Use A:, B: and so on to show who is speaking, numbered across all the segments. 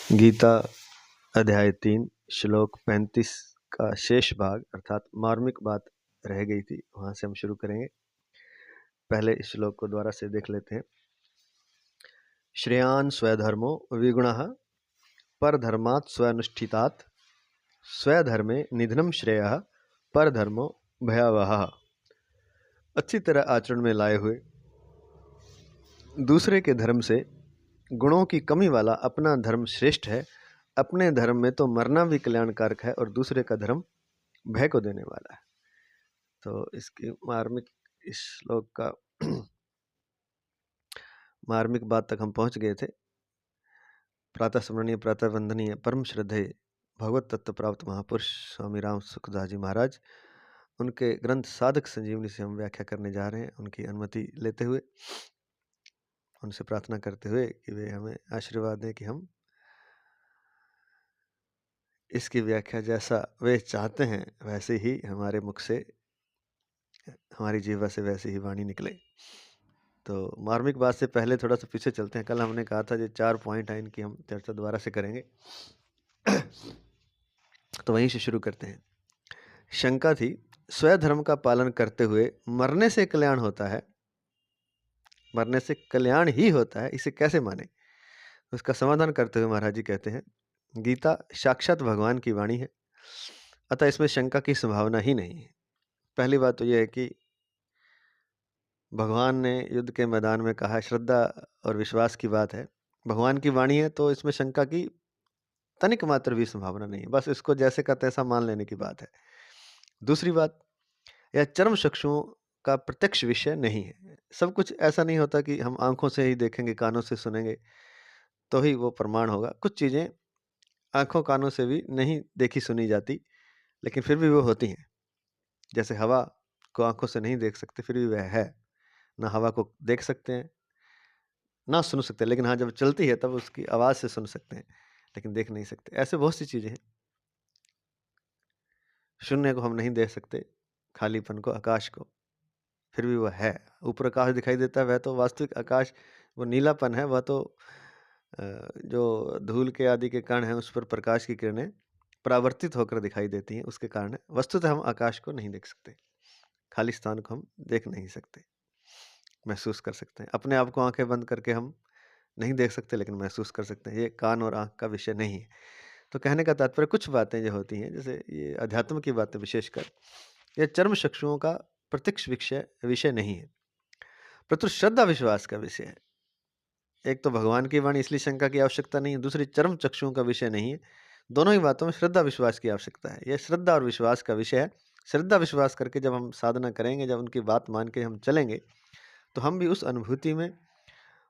A: गीता अध्याय 3 श्लोक 35 का शेष भाग अर्थात मार्मिक बात रह गई थी, वहां से हम शुरू करेंगे। पहले इस श्लोक को दोबारा से देख लेते हैं। श्रेयान् स्वधर्मो विगुणः परधर्मात् स्वनुष्ठितात् स्वधर्मे निधनम श्रेयः परधर्मो भयावहः। अच्छी तरह आचरण में लाए हुए दूसरे के धर्म से गुणों की कमी वाला अपना धर्म श्रेष्ठ है। अपने धर्म में तो मरना भी कल्याणकारक है और दूसरे का धर्म भय को देने वाला है। तो इसकी मार्मिक इस श्लोक का मार्मिक बात तक हम पहुंच गए थे। प्रातः स्मरणीय प्रातः वंदनीय परम श्रद्धेय भगवत तत्व प्राप्त महापुरुष स्वामी राम सुखदास जी महाराज, उनके ग्रंथ साधक संजीवनी से हम व्याख्या करने जा रहे हैं। उनकी अनुमति लेते हुए, उनसे प्रार्थना करते हुए कि वे हमें आशीर्वाद दें कि हम इसकी व्याख्या जैसा वे चाहते हैं वैसे ही हमारे मुख से, हमारी जीवा से वैसे ही वाणी निकले। तो मार्मिक बात से पहले थोड़ा सा पीछे चलते हैं। कल हमने कहा था जो 4 पॉइंट है इनकी हम चर्चा दोबारा से करेंगे। तो वहीं से शुरू करते हैं। शंका थी, स्वधर्म का पालन करते हुए मरने से कल्याण होता है, मरने से कल्याण ही होता है, इसे कैसे माने? उसका समाधान करते हुए महाराज जी कहते हैं, गीता साक्षात भगवान की वाणी है, अतः इसमें शंका की संभावना ही नहीं है। पहली बात तो यह है कि भगवान ने युद्ध के मैदान में कहा, श्रद्धा और विश्वास की बात है, भगवान की वाणी है, तो इसमें शंका की तनिक मात्र भी संभावना नहीं है। बस इसको जैसे का तैसा मान लेने की बात है। दूसरी बात, यह चर्म चक्षुओं का प्रत्यक्ष विषय नहीं है। सब कुछ ऐसा नहीं होता कि हम आंखों से ही देखेंगे, कानों से सुनेंगे तो ही वो प्रमाण होगा। कुछ चीज़ें आंखों कानों से भी नहीं देखी सुनी जाती, लेकिन फिर भी वो होती हैं। जैसे हवा को आंखों से नहीं देख सकते, फिर भी वह है। ना हवा को देख सकते हैं ना सुन सकते, लेकिन हाँ, जब चलती है तब उसकी आवाज़ से सुन सकते हैं, लेकिन देख नहीं सकते। ऐसे बहुत सी चीज़ें हैं। शून्य को हम नहीं देख सकते, खालीपन को, आकाश को, फिर भी वह है। ऊपर आकाश दिखाई देता है, वह तो वास्तविक आकाश, वो नीलापन है, वह तो जो धूल के आदि के कण हैं उस पर प्रकाश की किरणें परावर्तित होकर दिखाई देती हैं, उसके कारण वस्तुतः हम आकाश को नहीं देख सकते, खाली स्थान को हम देख नहीं सकते, महसूस कर सकते हैं। अपने आप को आंखें बंद करके हम नहीं देख सकते, लेकिन महसूस कर सकते हैं। ये कान और आंख का विषय नहीं है। तो कहने का तात्पर्य, कुछ बातें जो होती हैं, जैसे ये अध्यात्म की बातें विशेषकर, ये चर्म चक्षुओं का प्रत्यक्ष विषय नहीं है, परंतु श्रद्धा विश्वास का विषय है। एक तो भगवान की वाणी, इसलिए शंका की आवश्यकता नहीं है। दूसरी, चर्म चक्षुओं का विषय नहीं है। दोनों ही बातों में श्रद्धा विश्वास की आवश्यकता है। यह श्रद्धा और विश्वास का विषय है। श्रद्धा विश्वास करके जब हम साधना करेंगे, जब उनकी बात मान के हम चलेंगे, तो हम भी उस अनुभूति में,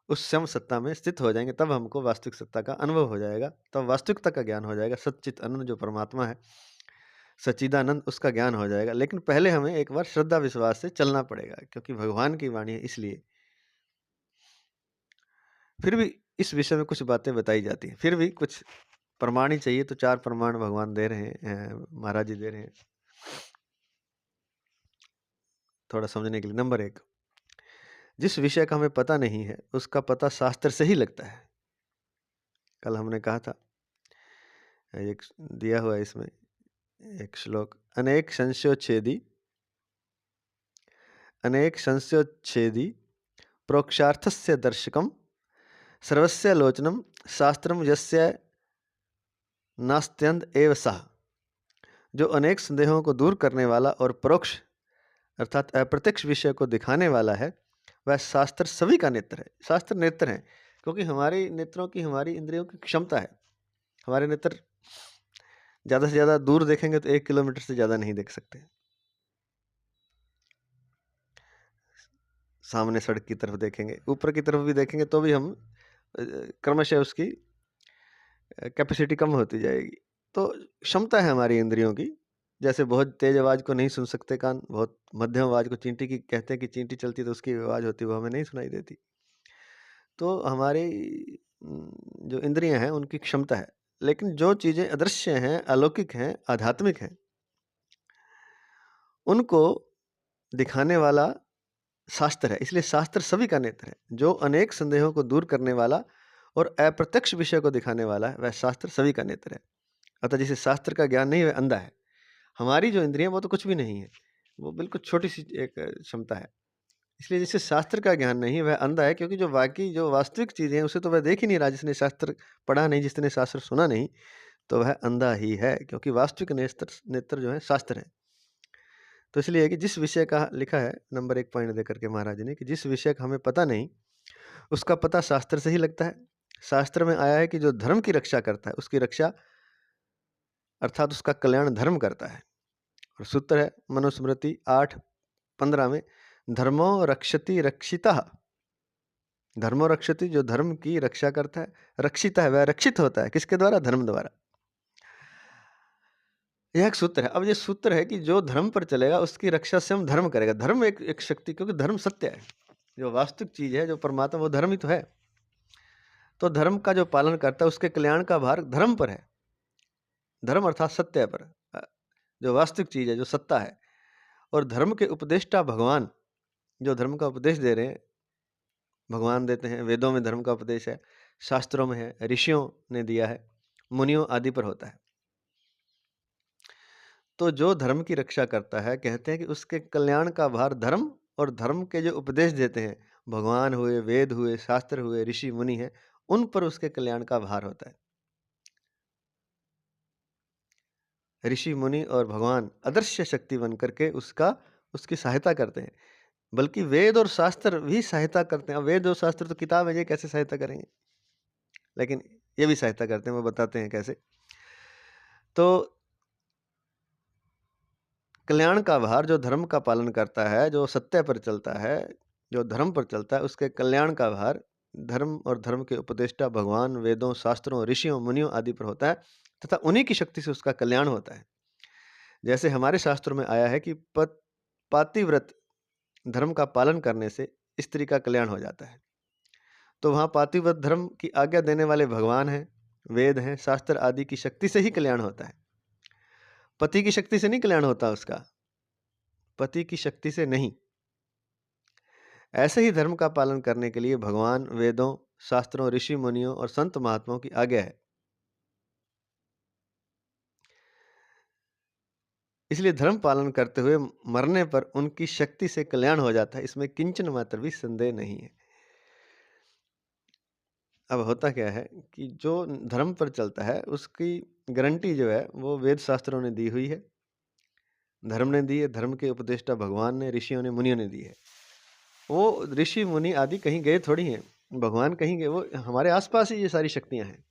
A: उस सम सत्ता में स्थित हो जाएंगे। तब हमको वास्तविक सत्ता का अनुभव हो जाएगा, तब वास्तविकता का ज्ञान हो जाएगा। सच्चित आनंद जो परमात्मा है, सच्चिदानंद, उसका ज्ञान हो जाएगा। लेकिन पहले हमें एक बार श्रद्धा विश्वास से चलना पड़ेगा, क्योंकि भगवान की वाणी है, इसलिए। फिर भी इस विषय में कुछ बातें बताई जाती हैं, फिर भी कुछ प्रमाण ही चाहिए। तो 4 प्रमाण भगवान दे रहे हैं, महाराज जी दे रहे हैं, थोड़ा समझने के लिए। नंबर 1, जिस विषय का हमें पता नहीं है उसका पता शास्त्र से ही लगता है। कल हमने कहा था, एक दिया हुआ है इसमें एक श्लोक, अनेक संशयोच्छेदी प्रोक्षार्थस्य दर्शकम सर्वस्य लोचनम शास्त्रम यस्य नास्त्यंत एव सः। जो अनेक संदेहों को दूर करने वाला और परोक्ष अर्थात अप्रत्यक्ष विषय को दिखाने वाला है, वह शास्त्र सभी का नेत्र है। शास्त्र नेत्र है, क्योंकि हमारे नेत्रों की, हमारी इंद्रियों की क्षमता है। हमारे नेत्र ज़्यादा से ज़्यादा दूर देखेंगे तो 1 किलोमीटर से ज़्यादा नहीं देख सकते। सामने सड़क की तरफ देखेंगे, ऊपर की तरफ भी देखेंगे तो भी हम क्रमशः उसकी कैपेसिटी कम होती जाएगी। तो क्षमता है हमारी इंद्रियों की। जैसे बहुत तेज आवाज़ को नहीं सुन सकते कान, बहुत मध्यम आवाज़ को, चींटी की कहते हैं कि चींटी चलती तो उसकी आवाज़ होती है, वो हमें नहीं सुनाई देती। तो हमारी जो इंद्रियां हैं उनकी क्षमता है। लेकिन जो चीज़ें अदृश्य हैं, अलौकिक हैं, आध्यात्मिक हैं, उनको दिखाने वाला शास्त्र है। इसलिए शास्त्र सभी का नेत्र है। जो अनेक संदेहों को दूर करने वाला और अप्रत्यक्ष विषय को दिखाने वाला है, वह शास्त्र सभी का नेत्र है। अतः जिसे शास्त्र का ज्ञान नहीं है, वह अंधा है। हमारी जो इंद्रियां वो तो कुछ भी नहीं है, वो बिल्कुल छोटी सी एक क्षमता है। इसलिए जिसे शास्त्र का ज्ञान नहीं है, वह अंधा है, क्योंकि जो बाकी जो वास्तविक चीजें हैं उसे तो वह देख ही नहीं रहा। जिसने शास्त्र पढ़ा नहीं, जिसने शास्त्र सुना नहीं, तो वह अंधा ही है, क्योंकि वास्तविक नेत्र नेत्र जो है शास्त्र है। तो इसलिए कि जिस विषय का लिखा है, नंबर 1 पॉइंट देकर के महाराज जी ने, कि जिस विषय का हमें पता नहीं, उसका पता शास्त्र से ही लगता है। शास्त्र में आया है कि जो धर्म की रक्षा करता है, उसकी रक्षा अर्थात उसका कल्याण धर्म करता है। और सूत्र है मनुस्मृति 8:15 में, धर्मो रक्षति रक्षितः। धर्मो रक्षति, जो धर्म की रक्षा करता है, रक्षिता है, वह रक्षित होता है। किसके द्वारा? धर्म द्वारा। यह एक सूत्र है। अब ये सूत्र है कि जो धर्म पर चलेगा उसकी रक्षा स्वयं धर्म करेगा। धर्म एक शक्ति, क्योंकि धर्म सत्य है, जो वास्तविक चीज है, जो परमात्मा, वो धर्म ही तो है। तो धर्म का जो पालन करता है उसके कल्याण का भार धर्म पर है। धर्म अर्थात सत्य पर, जो वास्तविक चीज है, जो सत्ता है। और धर्म के उपदेष्टा भगवान, जो धर्म का उपदेश दे रहे हैं, भगवान देते हैं। वेदों में धर्म का उपदेश है, शास्त्रों में है, ऋषियों ने दिया है, मुनियों आदि पर होता है। तो जो धर्म की रक्षा करता है, कहते हैं कि उसके कल्याण का भार धर्म, और धर्म के जो उपदेश देते हैं, भगवान हुए, वेद हुए, शास्त्र हुए, ऋषि मुनि हैं, उन पर उसके कल्याण का भार होता है। ऋषि मुनि और भगवान अदृश्य शक्ति बन करके उसकी सहायता करते हैं। बल्कि वेद और शास्त्र भी सहायता करते हैं। अब वेद और शास्त्र तो किताब है, ये कैसे सहायता करेंगे? लेकिन ये भी सहायता करते हैं, वो बताते हैं कैसे। तो कल्याण का भार जो धर्म का पालन करता है, जो सत्य पर चलता है, जो धर्म पर चलता है, उसके कल्याण का भार धर्म और धर्म के उपदेष्टा भगवान, वेदों, शास्त्रों, ऋषियों, मुनियों आदि पर होता है, तथा उन्हीं की शक्ति से उसका कल्याण होता है। जैसे हमारे शास्त्रों में आया है कि पातिव्रत धर्म का पालन करने से स्त्री का कल्याण हो जाता है। तो वहाँ पातिव्रत धर्म की आज्ञा देने वाले भगवान हैं, वेद हैं, शास्त्र आदि की शक्ति से ही कल्याण होता है। पति की शक्ति से नहीं कल्याण होता उसका, पति की शक्ति से नहीं। ऐसे ही धर्म का पालन करने के लिए भगवान, वेदों, शास्त्रों, ऋषि मुनियों और संत महात्माओं की आज्ञा है। इसलिए धर्म पालन करते हुए मरने पर उनकी शक्ति से कल्याण हो जाता है, इसमें किंचन मात्र भी संदेह नहीं है। अब होता क्या है कि जो धर्म पर चलता है उसकी गारंटी जो है वो वेद शास्त्रों ने दी हुई है, धर्म ने दी है, धर्म के उपदेष्टा भगवान ने, ऋषियों ने, मुनियों ने दी है। वो ऋषि मुनि आदि कहीं गए थोड़ी हैं, भगवान कहीं गए, वो हमारे आसपास ही ये सारी शक्तियां हैं।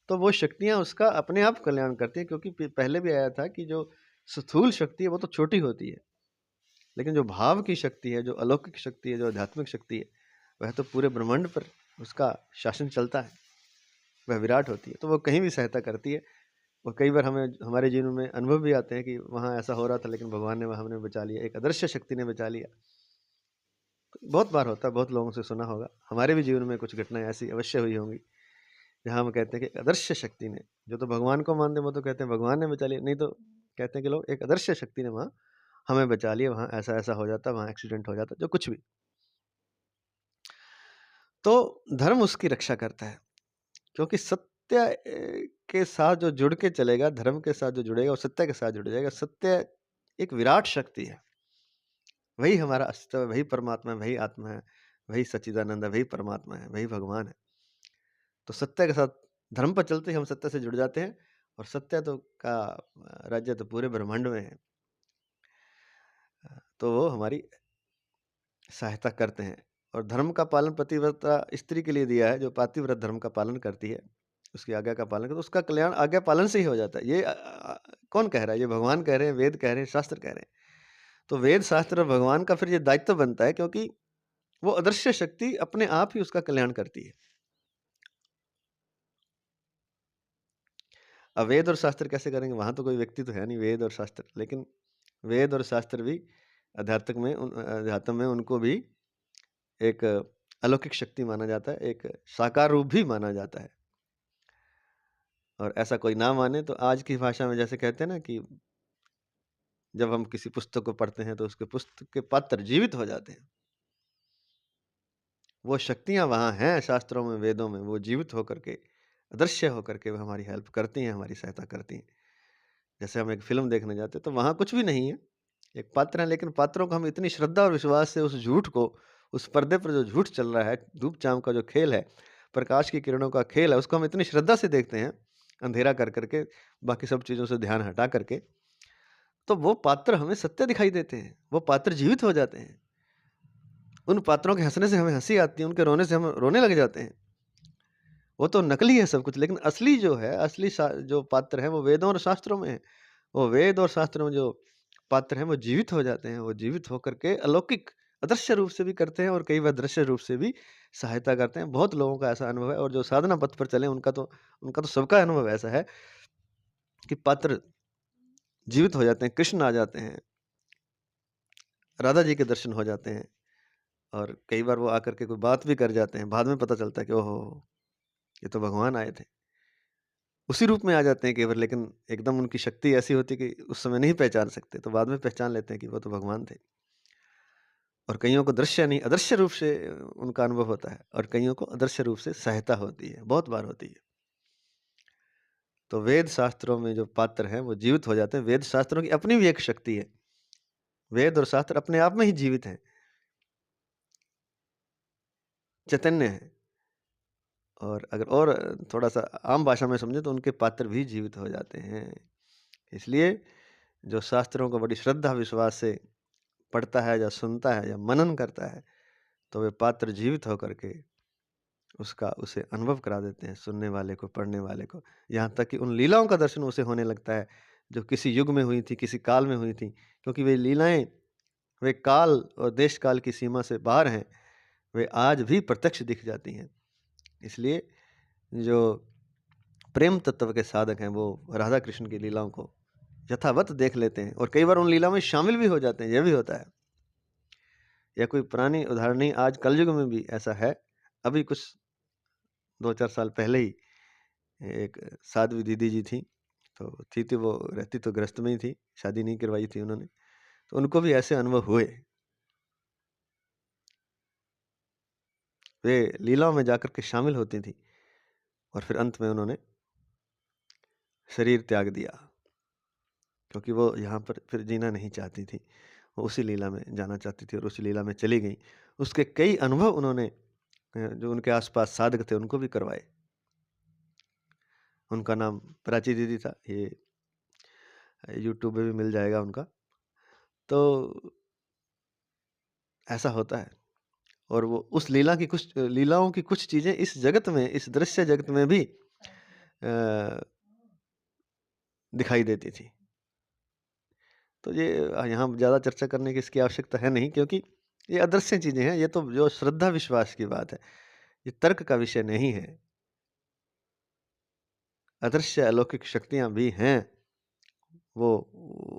A: तो वो शक्तियां उसका अपने आप कल्याण करती हैं, क्योंकि पहले भी आया था कि जो स्थूल शक्ति है वो तो छोटी होती है, लेकिन जो भाव की शक्ति है, जो अलौकिक शक्ति है, जो आध्यात्मिक शक्ति है, वह तो पूरे ब्रह्मांड पर उसका शासन चलता है, वह विराट होती है। तो वो कहीं भी सहायता करती है। और कई बार हमें हमारे जीवन में अनुभव भी आते हैं कि वहाँ ऐसा हो रहा था, लेकिन भगवान ने वहाँ हमें बचा लिया, एक अदृश्य शक्ति ने बचा लिया। बहुत बार होता है, बहुत लोगों से सुना होगा, हमारे भी जीवन में कुछ घटनाएं ऐसी अवश्य हुई होंगी, जहाँ हम कहते हैं कि अदृश्य शक्ति ने, जो तो भगवान को मानते हैं वो तो कहते हैं भगवान ने बचा लिया, नहीं तो कहते हैं कि लोग एक अदृश्य शक्ति ने वहाँ हमें बचा लिया, वहाँ ऐसा ऐसा हो जाता, वहाँ एक्सीडेंट हो जाता, जो कुछ भी। तो धर्म उसकी रक्षा करता है, क्योंकि सत्य के साथ जो जुड़ के चलेगा, धर्म के साथ जो जुड़ेगा वो सत्य के साथ जुड़ जाएगा। सत्य एक विराट शक्ति है, वही हमारा अस्तित्व है, वही परमात्मा है, वही आत्मा है, वही सच्चिदानंद है, वही परमात्मा है, वही भगवान है। तो सत्य के साथ धर्म पर चलते ही हम सत्य से जुड़ जाते हैं, और सत्य तो का राज्य तो पूरे ब्रह्मांड में है। तो वो हमारी सहायता करते हैं। और धर्म का पालन पतिव्रता स्त्री के लिए दिया है, जो पातिव्रत धर्म का पालन करती है, उसकी आज्ञा का पालन करती है, तो उसका कल्याण आज्ञा पालन से ही हो जाता है। ये कौन कह रहा है? ये भगवान कह रहे हैं, वेद कह रहे हैं, शास्त्र कह रहे हैं। तो वेद, शास्त्र और भगवान का फिर ये दायित्व बनता है, क्योंकि वो अदृश्य शक्ति अपने आप ही उसका कल्याण करती है। अब वेद और शास्त्र कैसे करेंगे? वहां तो कोई व्यक्ति तो है नहीं, वेद और शास्त्र, लेकिन वेद और शास्त्र भी अध्यात्म में उनको भी एक अलौकिक शक्ति माना जाता है, एक साकार रूप भी माना जाता है। और ऐसा कोई ना माने तो आज की भाषा में जैसे कहते हैं ना कि जब हम किसी पुस्तक को पढ़ते हैं तो उसके पुस्तक के पात्र जीवित हो जाते हैं। वो शक्तियाँ वहाँ हैं शास्त्रों में, वेदों में, वो जीवित होकर के, अदृश्य होकर के वो हमारी हेल्प करती हैं, हमारी सहायता करती हैं। जैसे हम एक फ़िल्म देखने जाते हैं तो वहाँ कुछ भी नहीं है, एक पात्र है लेकिन पात्रों को हम इतनी श्रद्धा और विश्वास से उस झूठ को, उस पर्दे पर जो झूठ चल रहा है, धूप-छाँव का जो खेल है, प्रकाश की किरणों का खेल है, उसको हम इतनी श्रद्धा से देखते हैं, अंधेरा कर के, बाकी सब चीज़ों से ध्यान हटा कर के, तो वो पात्र हमें सत्य दिखाई देते हैं, वो पात्र जीवित हो जाते हैं। उन पात्रों के हँसने से हमें हँसी आती है, उनके रोने से हम रोने लग जाते हैं। वो तो नकली है सब कुछ, लेकिन असली जो है, असली जो पात्र हैं, वो वेदों और शास्त्रों में हैं। वो वेद और शास्त्र में जो पात्र हैं, वो जीवित हो जाते हैं। वो जीवित होकर के अलौकिक, अदृश्य रूप से भी करते हैं और कई बार दृश्य रूप से भी सहायता करते हैं। बहुत लोगों का ऐसा अनुभव है और जो साधना पथ पर चले, उनका तो सबका अनुभव ऐसा है कि पात्र जीवित हो जाते हैं, कृष्ण आ जाते हैं, राधा जी के दर्शन हो जाते हैं और कई बार वो आकर के कोई बात भी कर जाते हैं। बाद में पता चलता है कि ओहो! ये तो भगवान आए थे। उसी रूप में आ जाते हैं केवल, लेकिन एकदम उनकी शक्ति ऐसी होती है कि उस समय नहीं पहचान सकते, तो बाद में पहचान लेते हैं कि वो तो भगवान थे। और कइयों को दृश्य नहीं, अदृश्य रूप से उनका अनुभव होता है और कइयों को अदृश्य रूप से सहायता होती है, बहुत बार होती है। तो वेद शास्त्रों में जो पात्र हैं, वो जीवित हो जाते हैं। वेद शास्त्रों की अपनी भी एक शक्ति है। वेद और शास्त्र अपने आप में ही जीवित हैं, चैतन्य हैं। और अगर और थोड़ा-सा आम भाषा में समझें तो उनके पात्र भी जीवित हो जाते हैं। इसलिए जो शास्त्रों को बड़ी श्रद्धा विश्वास से पढ़ता है या सुनता है या मनन करता है, तो वे पात्र जीवित होकर के उसे अनुभव करा देते हैं, सुनने वाले को, पढ़ने वाले को। यहाँ तक कि उन लीलाओं का दर्शन उसे होने लगता है, जो किसी युग में हुई थी, किसी काल में हुई थी। क्योंकि वे लीलाएँ, वे काल और देश-काल की सीमा से बाहर हैं, वे आज भी प्रत्यक्ष दिख जाती हैं। इसलिए जो प्रेम तत्व के साधक हैं, वो राधा कृष्ण की लीलाओं को यथावत देख लेते हैं और कई बार उन लीलाओं में शामिल भी हो जाते हैं, यह भी होता है। या कोई पुरानी उदाहरण नहीं, आज कलयुग में भी ऐसा है। अभी कुछ 2-4 साल पहले ही एक साध्वी दीदी जी थीं, तो थी वो रहती तो गृहस्थ में ही थी, शादी नहीं करवाई थी उन्होंने। तो उनको भी ऐसे अनुभव हुए। वे लीलाओं में जाकर के शामिल होती थीं और फिर अंत में उन्होंने शरीर त्याग दिया, क्योंकि वो यहाँ पर फिर जीना नहीं चाहती थी। वो उसी लीला में जाना चाहती थी और उसी लीला में चली गईं। उसके कई अनुभव उन्होंने जो उनके आस-पास साधक थे, उनको भी करवाए। उनका नाम प्राची दीदी था, ये यूट्यूब पे भी मिल जाएगा उनका। तो ऐसा होता है और वो उस लीलाओं की कुछ चीज़ें इस जगत में, इस दृश्य जगत में भी दिखाई देती थी। तो ये यहाँ ज़्यादा चर्चा करने की इसकी आवश्यकता है नहीं, क्योंकि ये अदृश्य चीज़ें हैं, ये तो जो श्रद्धा विश्वास की बात है, ये तर्क का विषय नहीं है। अदृश्य अलौकिक शक्तियाँ भी हैं, वो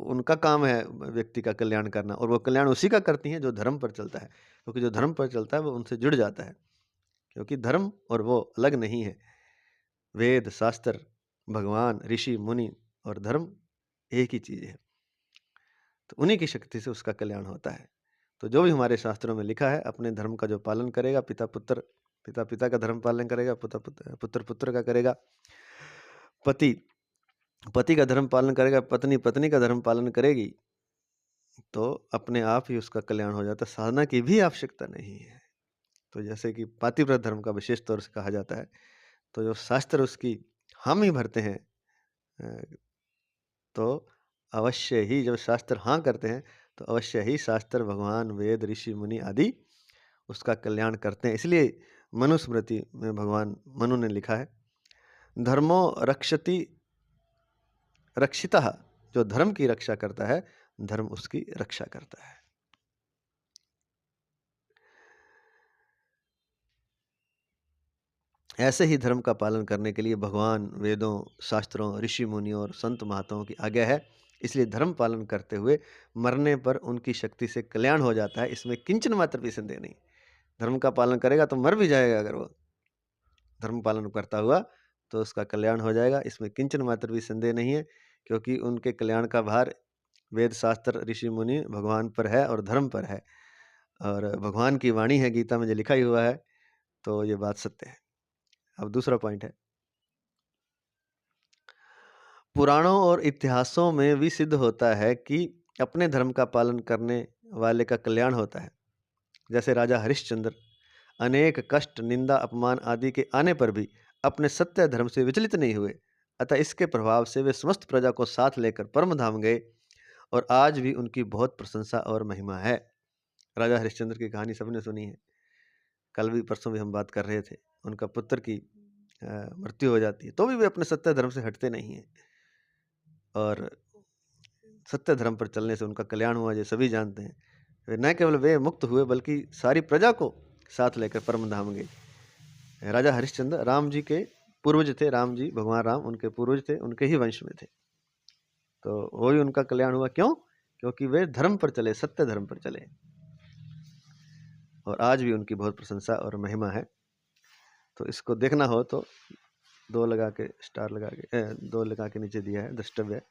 A: उनका काम है व्यक्ति का कल्याण करना और वो कल्याण उसी का करती हैं जो धर्म पर चलता है, क्योंकि जो धर्म पर चलता है वो उनसे जुड़ जाता है, क्योंकि धर्म और वो अलग नहीं है। वेद, शास्त्र, भगवान, ऋषि, मुनि और धर्म एक ही चीज़ है। तो उन्हीं की शक्ति से उसका कल्याण होता है। तो जो भी हमारे शास्त्रों में लिखा है, अपने धर्म का जो पालन करेगा, पिता पिता का धर्म पालन करेगा, पुत्र पुत्र का करेगा, पति पति का धर्म पालन करेगा, पत्नी पत्नी का धर्म पालन करेगी, तो अपने आप ही उसका कल्याण हो जाता है, साधना की भी आवश्यकता नहीं है। तो जैसे कि पातिव्रत धर्म का विशेष तौर से कहा जाता है, तो जो शास्त्र उसकी हामी भरते हैं, अ, तो अवश्य ही जब शास्त्र हाँ करते हैं, तो अवश्य ही शास्त्र, भगवान, वेद, ऋषि, मुनि आदि उसका कल्याण करते हैं। इसलिए मनुस्मृति में भगवान मनु ने लिखा है, धर्मो रक्षति रक्षितः, जो धर्म की रक्षा करता है, धर्म उसकी रक्षा करता है। ऐसे ही धर्म का पालन करने के लिए भगवान, वेदों, शास्त्रों, ऋषि मुनियों और संत महात्माओं की आज्ञा है। इसलिए धर्म पालन करते हुए मरने पर उनकी शक्ति से कल्याण हो जाता है, इसमें किंचन मात्र भी संदेह नहीं। धर्म का पालन करेगा तो मर भी जाएगा, अगर वो धर्म पालन करता हुआ तो उसका कल्याण हो जाएगा, इसमें किंचन मात्र भी संदेह नहीं है, क्योंकि उनके कल्याण का भार वेद, शास्त्र, ऋषि मुनि, भगवान पर है और धर्म पर है। और भगवान की वाणी है, गीता में जो लिखा ही हुआ है तो ये बात सत्य है। अब दूसरा पॉइंट है, पुराणों और इतिहासों में भी सिद्ध होता है कि अपने धर्म का पालन करने वाले का कल्याण होता है। जैसे राजा हरिश्चंद्र अनेक कष्ट, निंदा, अपमान आदि के आने पर भी अपने सत्य धर्म से विचलित नहीं हुए, अतः इसके प्रभाव से वे समस्त प्रजा को साथ लेकर परम धाम गए और आज भी उनकी बहुत प्रशंसा और महिमा है। राजा हरिश्चंद्र की कहानी सबने सुनी है, कल भी परसों भी हम बात कर रहे थे। उनका पुत्र की मृत्यु हो जाती है तो भी वे अपने सत्य धर्म से हटते नहीं हैं और सत्य धर्म पर चलने से उनका कल्याण हुआ, ये सभी जानते हैं। वे न केवल वे मुक्त हुए बल्कि सारी प्रजा को साथ लेकर परम धाम गए। राजा हरिश्चंद्र राम जी के पूर्वज थे, राम जी भगवान राम उनके पूर्वज थे, उनके ही वंश में थे, तो वही उनका कल्याण हुआ। क्यों? क्योंकि वे धर्म पर चले, सत्य धर्म पर चले, और आज भी उनकी बहुत प्रशंसा और महिमा है। तो इसको देखना हो तो दो लगा के स्टार लगा के दो लगा के नीचे दिया है, द्रष्टव्य।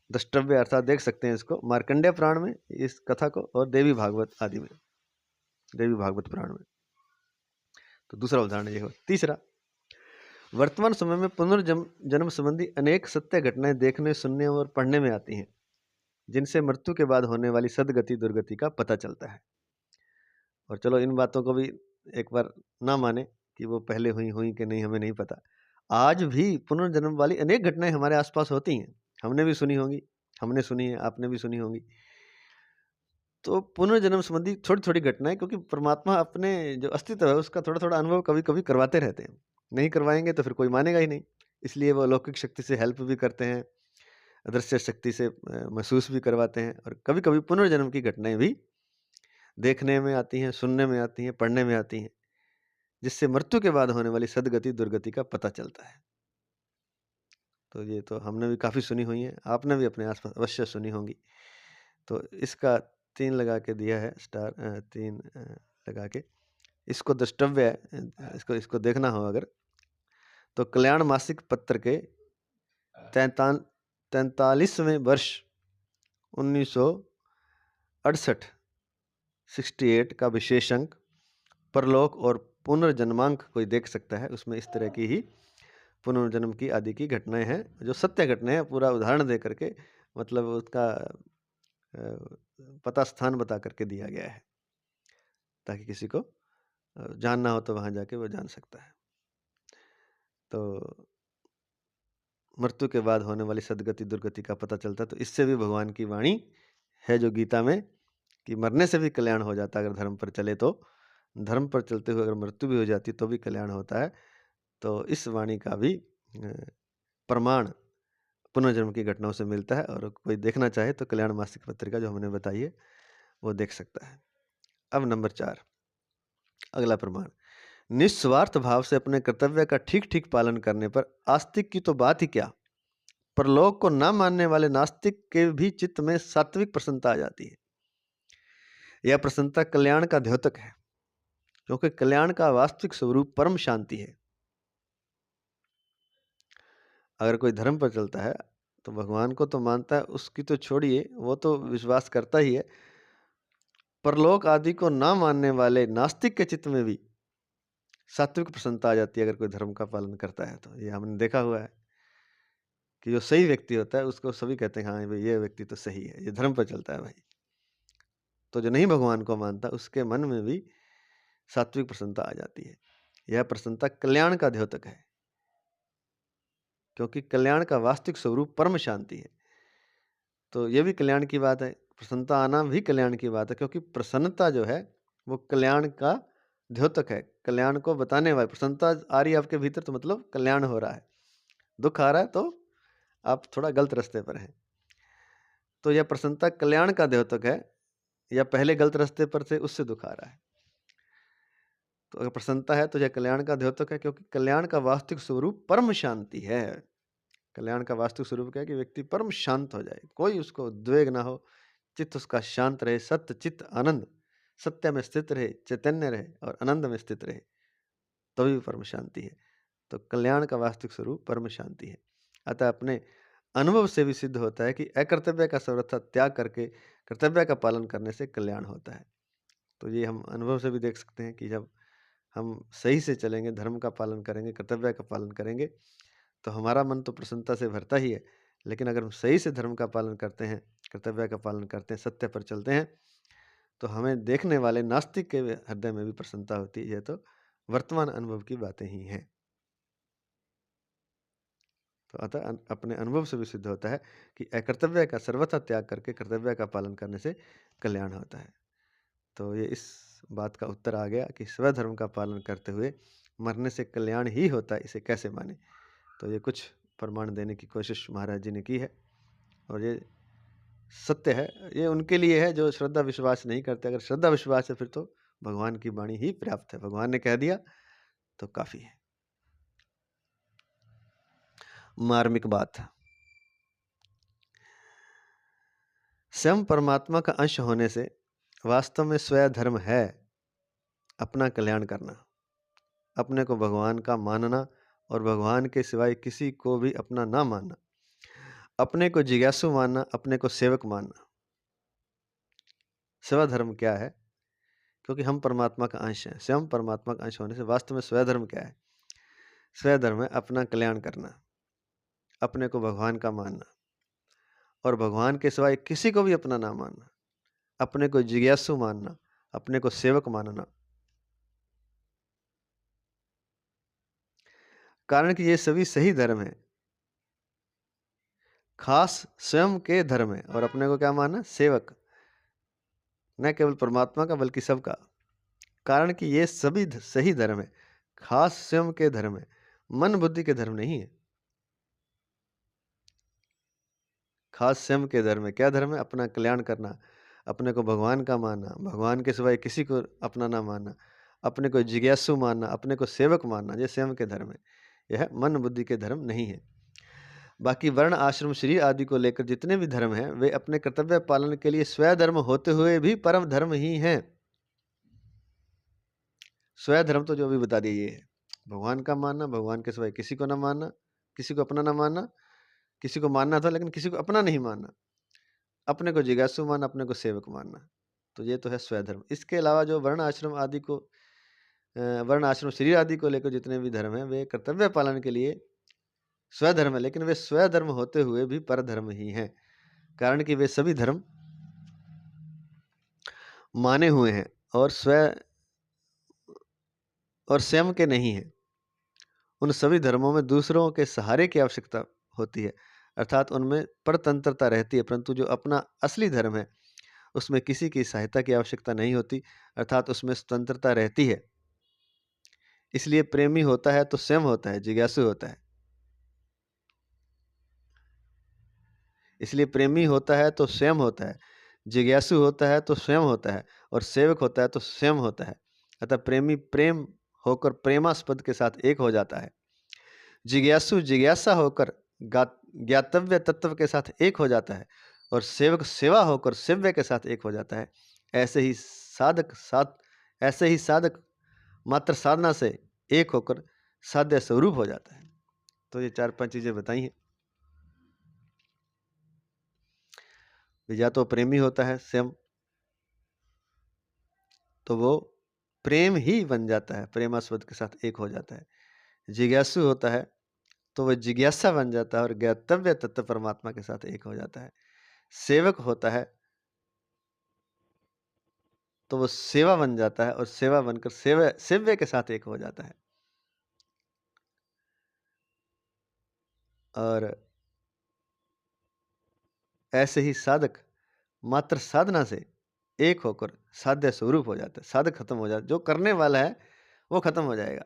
A: द्रष्टव्य अर्थात देख सकते हैं इसको मार्कंडेय पुराण में, इस कथा को, और देवी भागवत आदि में, देवी भागवत पुराण में। तो दूसरा उदाहरण ये हो। तीसरा, वर्तमान समय में पुनर्जन्म संबंधी अनेक सत्य घटनाएं देखने, सुनने और पढ़ने में आती हैं, जिनसे मृत्यु के बाद होने वाली सदगति दुर्गति का पता चलता है। और चलो इन बातों को भी एक बार ना माने कि वो पहले हुई कि नहीं, हमें नहीं पता। आज भी पुनर्जन्म वाली अनेक घटनाएं हमारे आसपास होती हैं, हमने भी सुनी होंगी, हमने सुनी है, आपने भी सुनी होंगी। तो पुनर्जन्म संबंधी छोटी छोटी घटनाएं, क्योंकि परमात्मा अपने जो अस्तित्व है उसका थोड़ा थोड़ा अनुभव कभी कभी करवाते रहते हैं। नहीं करवाएंगे तो फिर कोई मानेगा ही नहीं, इसलिए वो अलौकिक शक्ति से हेल्प भी करते हैं, अदृश्य शक्ति से महसूस भी करवाते हैं, और कभी कभी पुनर्जन्म की घटनाएं भी देखने में आती हैं, सुनने में आती हैं, पढ़ने में आती हैं, जिससे मृत्यु के बाद होने वाली सदगति दुर्गति का पता चलता है। तो ये तो हमने भी काफ़ी सुनी हुई है, आपने भी अपने आसपास अवश्य सुनी होंगी। तो इसका 3 लगा के दिया है स्टार, 3 लगा के। इसको द्रष्टव्य है, इसको देखना हो अगर तो कल्याण मासिक पत्र के 43वें वर्ष 1968 68 का विशेष अंक परलोक और पुनर्जन्मांक कोई देख सकता है। उसमें इस तरह की ही पुनर्जन्म की आदि की घटनाएं हैं, जो सत्य घटनाएं हैं, पूरा उदाहरण दे करके, मतलब उसका पता स्थान बता करके दिया गया है, ताकि किसी को जानना हो तो वहां जाके वो जान सकता है। तो मृत्यु के बाद होने वाली सदगति दुर्गति का पता चलता है। तो इससे भी भगवान की वाणी है जो गीता में, कि मरने से भी कल्याण हो जाता है अगर धर्म पर चले तो, धर्म पर चलते हुए अगर मृत्यु भी हो जाती तो भी कल्याण होता है। तो इस वाणी का भी प्रमाण पुनर्जन्म की घटनाओं से मिलता है, और कोई देखना चाहे तो कल्याण मासिक पत्रिका जो हमने बताई है वो देख सकता है। अब नंबर 4, अगला प्रमाण, निस्वार्थ भाव से अपने कर्तव्य का ठीक ठीक पालन करने पर आस्तिक की तो बात ही क्या, परलोक को न मानने वाले नास्तिक के भी चित्त में सात्विक प्रसन्नता आ जाती है। यह प्रसन्नता कल्याण का द्योतक है, क्योंकि कल्याण का वास्तविक स्वरूप परम शांति है। अगर कोई धर्म पर चलता है तो भगवान को तो मानता है, उसकी तो छोड़िए, वो तो विश्वास करता ही है, परलोक आदि को ना मानने वाले नास्तिक के चित्त में भी सात्विक प्रसन्नता आ जाती है अगर कोई धर्म का पालन करता है। तो ये हमने देखा हुआ है कि जो सही व्यक्ति होता है उसको सभी कहते हैं हाँ भाई ये व्यक्ति तो सही है, ये धर्म पर चलता है भाई। तो जो नहीं भगवान को मानता उसके मन में भी सात्विक प्रसन्नता आ जाती है। यह प्रसन्नता कल्याण का द्योतक है, क्योंकि कल्याण का वास्तविक स्वरूप परम शांति है। तो ये भी कल्याण की बात है, प्रसन्नता आना भी कल्याण की बात है, क्योंकि प्रसन्नता जो है वो कल्याण का द्योतक है, कल्याण को बताने वाली। प्रसन्नता आ रही है आपके भीतर तो मतलब कल्याण हो रहा है, दुख आ रहा है तो आप थोड़ा गलत रास्ते पर हैं। तो यह प्रसन्नता कल्याण का द्योतक है, या पहले गलत रास्ते पर थे उससे दुख आ रहा है। तो अगर प्रसन्नता है तो यह कल्याण का द्योतक है, क्योंकि कल्याण का वास्तविक स्वरूप परम शांति है। कल्याण का वास्तविक स्वरूप क्या है कि व्यक्ति परम शांत हो जाए, कोई उसको उद्वेग ना हो, चित्त उसका शांत रहे, सत्य चित्त आनंद, सत्य में स्थित रहे, चैतन्य रहे और आनंद में स्थित रहे, तभी परम शांति है। तो कल्याण का वास्तविक स्वरूप परम शांति है। अतः अपने अनुभव से भी सिद्ध होता है कि अकर्तव्य का सर्वथा त्याग करके कर्तव्य का पालन करने से कल्याण होता है। तो ये हम अनुभव से भी देख सकते हैं कि जब हम सही से चलेंगे, धर्म का पालन करेंगे, कर्तव्य का पालन करेंगे, तो हमारा मन तो प्रसन्नता से भरता ही है। लेकिन अगर हम सही से धर्म का पालन करते हैं, कर्तव्य का पालन करते हैं, सत्य पर चलते हैं, तो हमें देखने वाले नास्तिक के हृदय में भी प्रसन्नता होती है। तो वर्तमान अनुभव की बातें ही हैं। तो अतः अपने अनुभव से भी सिद्ध होता है कि अकर्तव्य का सर्वथा त्याग करके कर्तव्य का पालन करने से कल्याण होता है। तो ये इस बात का उत्तर आ गया कि स्वधर्म का पालन करते हुए मरने से कल्याण ही होता है, इसे कैसे माने। तो ये कुछ प्रमाण देने की कोशिश महाराज जी ने की है, और ये सत्य है। ये उनके लिए है जो श्रद्धा विश्वास नहीं करते। अगर श्रद्धा विश्वास है फिर तो भगवान की वाणी ही पर्याप्त है। भगवान ने कह दिया तो काफी है। मार्मिक बात, स्वयं परमात्मा का अंश होने से वास्तव में स्वधर्म है अपना कल्याण करना, अपने को भगवान का मानना और भगवान के सिवाय किसी को भी अपना ना मानना, अपने को जिज्ञासु मानना, अपने को सेवक मानना। स्वधर्म क्या है? क्योंकि हम परमात्मा का अंश हैं, स्वयं परमात्मा का अंश होने से वास्तव में स्वधर्म क्या है? स्वधर्म है अपना कल्याण करना, अपने को भगवान का मानना और भगवान के सिवाय किसी को भी अपना ना मानना, अपने को जिज्ञासु मानना, अपने को सेवक मानना। कारण कि ये सभी सही धर्म है, खास स्वयं के धर्म है, और अपने को क्या मानना? सेवक, न केवल परमात्मा का बल्कि सबका। कारण कि ये सभी सही धर्म है, खास स्वयं के धर्म है, मन बुद्धि के धर्म नहीं है। खास स्वयं के धर्म है। क्या धर्म है? अपना कल्याण करना, अपने को भगवान का मानना, भगवान के सिवाय किसी को अपना ना मानना, अपने को जिज्ञासु मानना, अपने को सेवक मानना, ये स्वयं के धर्म है। यह मन बुद्धि के धर्म नहीं है। बाकी वर्ण आश्रम शरीर आदि को लेकर जितने भी धर्म हैं वे अपने कर्तव्य पालन के लिए स्वधर्म होते हुए भी परम धर्म ही हैं। स्वधर्म तो जो भी बता दिए, ये है भगवान का मानना, भगवान के सिवाय किसी को ना मानना, किसी को अपना ना मानना, किसी को मानना था लेकिन किसी को अपना नहीं मानना, अपने को जिज्ञासु मानना, अपने को सेवक मानना। तो ये तो है स्वधर्म। इसके अलावा जो वर्ण आश्रम आदि को वर्ण आश्रम शरीर आदि को लेकर जितने भी धर्म हैं वे कर्तव्य पालन के लिए स्वधर्म है, लेकिन वे स्वधर्म होते हुए भी परधर्म ही हैं। कारण कि वे सभी धर्म माने हुए हैं और स्वयं के नहीं हैं। उन सभी धर्मों में दूसरों के सहारे की आवश्यकता होती है, अर्थात उनमें परतंत्रता रहती है, परंतु जो अपना असली धर्म है उसमें किसी की सहायता की आवश्यकता नहीं होती, अर्थात उसमें स्वतंत्रता रहती है। इसलिए प्रेमी होता है तो स्वयं होता है, जिज्ञासु होता है। इसलिए प्रेमी होता है तो स्वयं होता है, जिज्ञासु होता है तो स्वयं होता है, और सेवक होता है तो स्वयं होता है। अतः प्रेमी प्रेम होकर प्रेमास्पद के साथ एक हो जाता है, जिज्ञासु जिज्ञासा होकर ज्ञातव्य तत्व के साथ एक हो जाता है, और सेवक सेवा होकर सेव्य के साथ एक हो जाता है। ऐसे ही साधक मात्र साधना से एक होकर साध्य स्वरूप हो जाता है। तो ये 4-5 चीजें बताई हैं। या तो प्रेमी होता है स्वयं, तो वो प्रेम ही बन जाता है, प्रेमास्पद के साथ एक हो जाता है। जिज्ञासु होता है तो वह जिज्ञासा बन जाता है और ज्ञातव्य तत्व परमात्मा के साथ एक हो जाता है। सेवक होता है तो वो सेवा बन जाता है और सेवा बनकर सेव्य के साथ एक हो जाता है। और ऐसे ही साधक मात्र साधना से एक होकर साध्य स्वरूप हो जाता है। साधक खत्म हो जाता है, जो करने वाला है वो खत्म हो जाएगा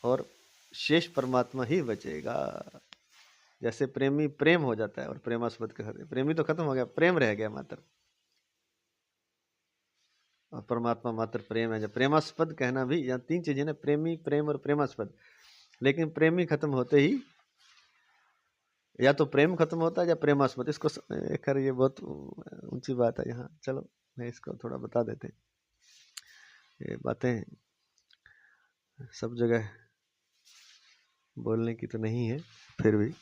A: और शेष परमात्मा ही बचेगा। जैसे प्रेमी प्रेम हो जाता है और प्रेमास्पद के साथ, प्रेमी तो खत्म हो गया, प्रेम रह गया मात्र, और परमात्मा मात्र प्रेम है। जब प्रेमास्पद कहना भी, यहाँ 3 चीजें ना, प्रेमी, प्रेम और प्रेमास्पद। लेकिन प्रेमी खत्म होते ही या तो प्रेम खत्म होता है या प्रेमास्पद। इसको खैर ये बहुत ऊंची बात है यहाँ, चलो मैं इसको थोड़ा बता देते। ये बातें सब जगह बोलने की तो नहीं है, फिर भी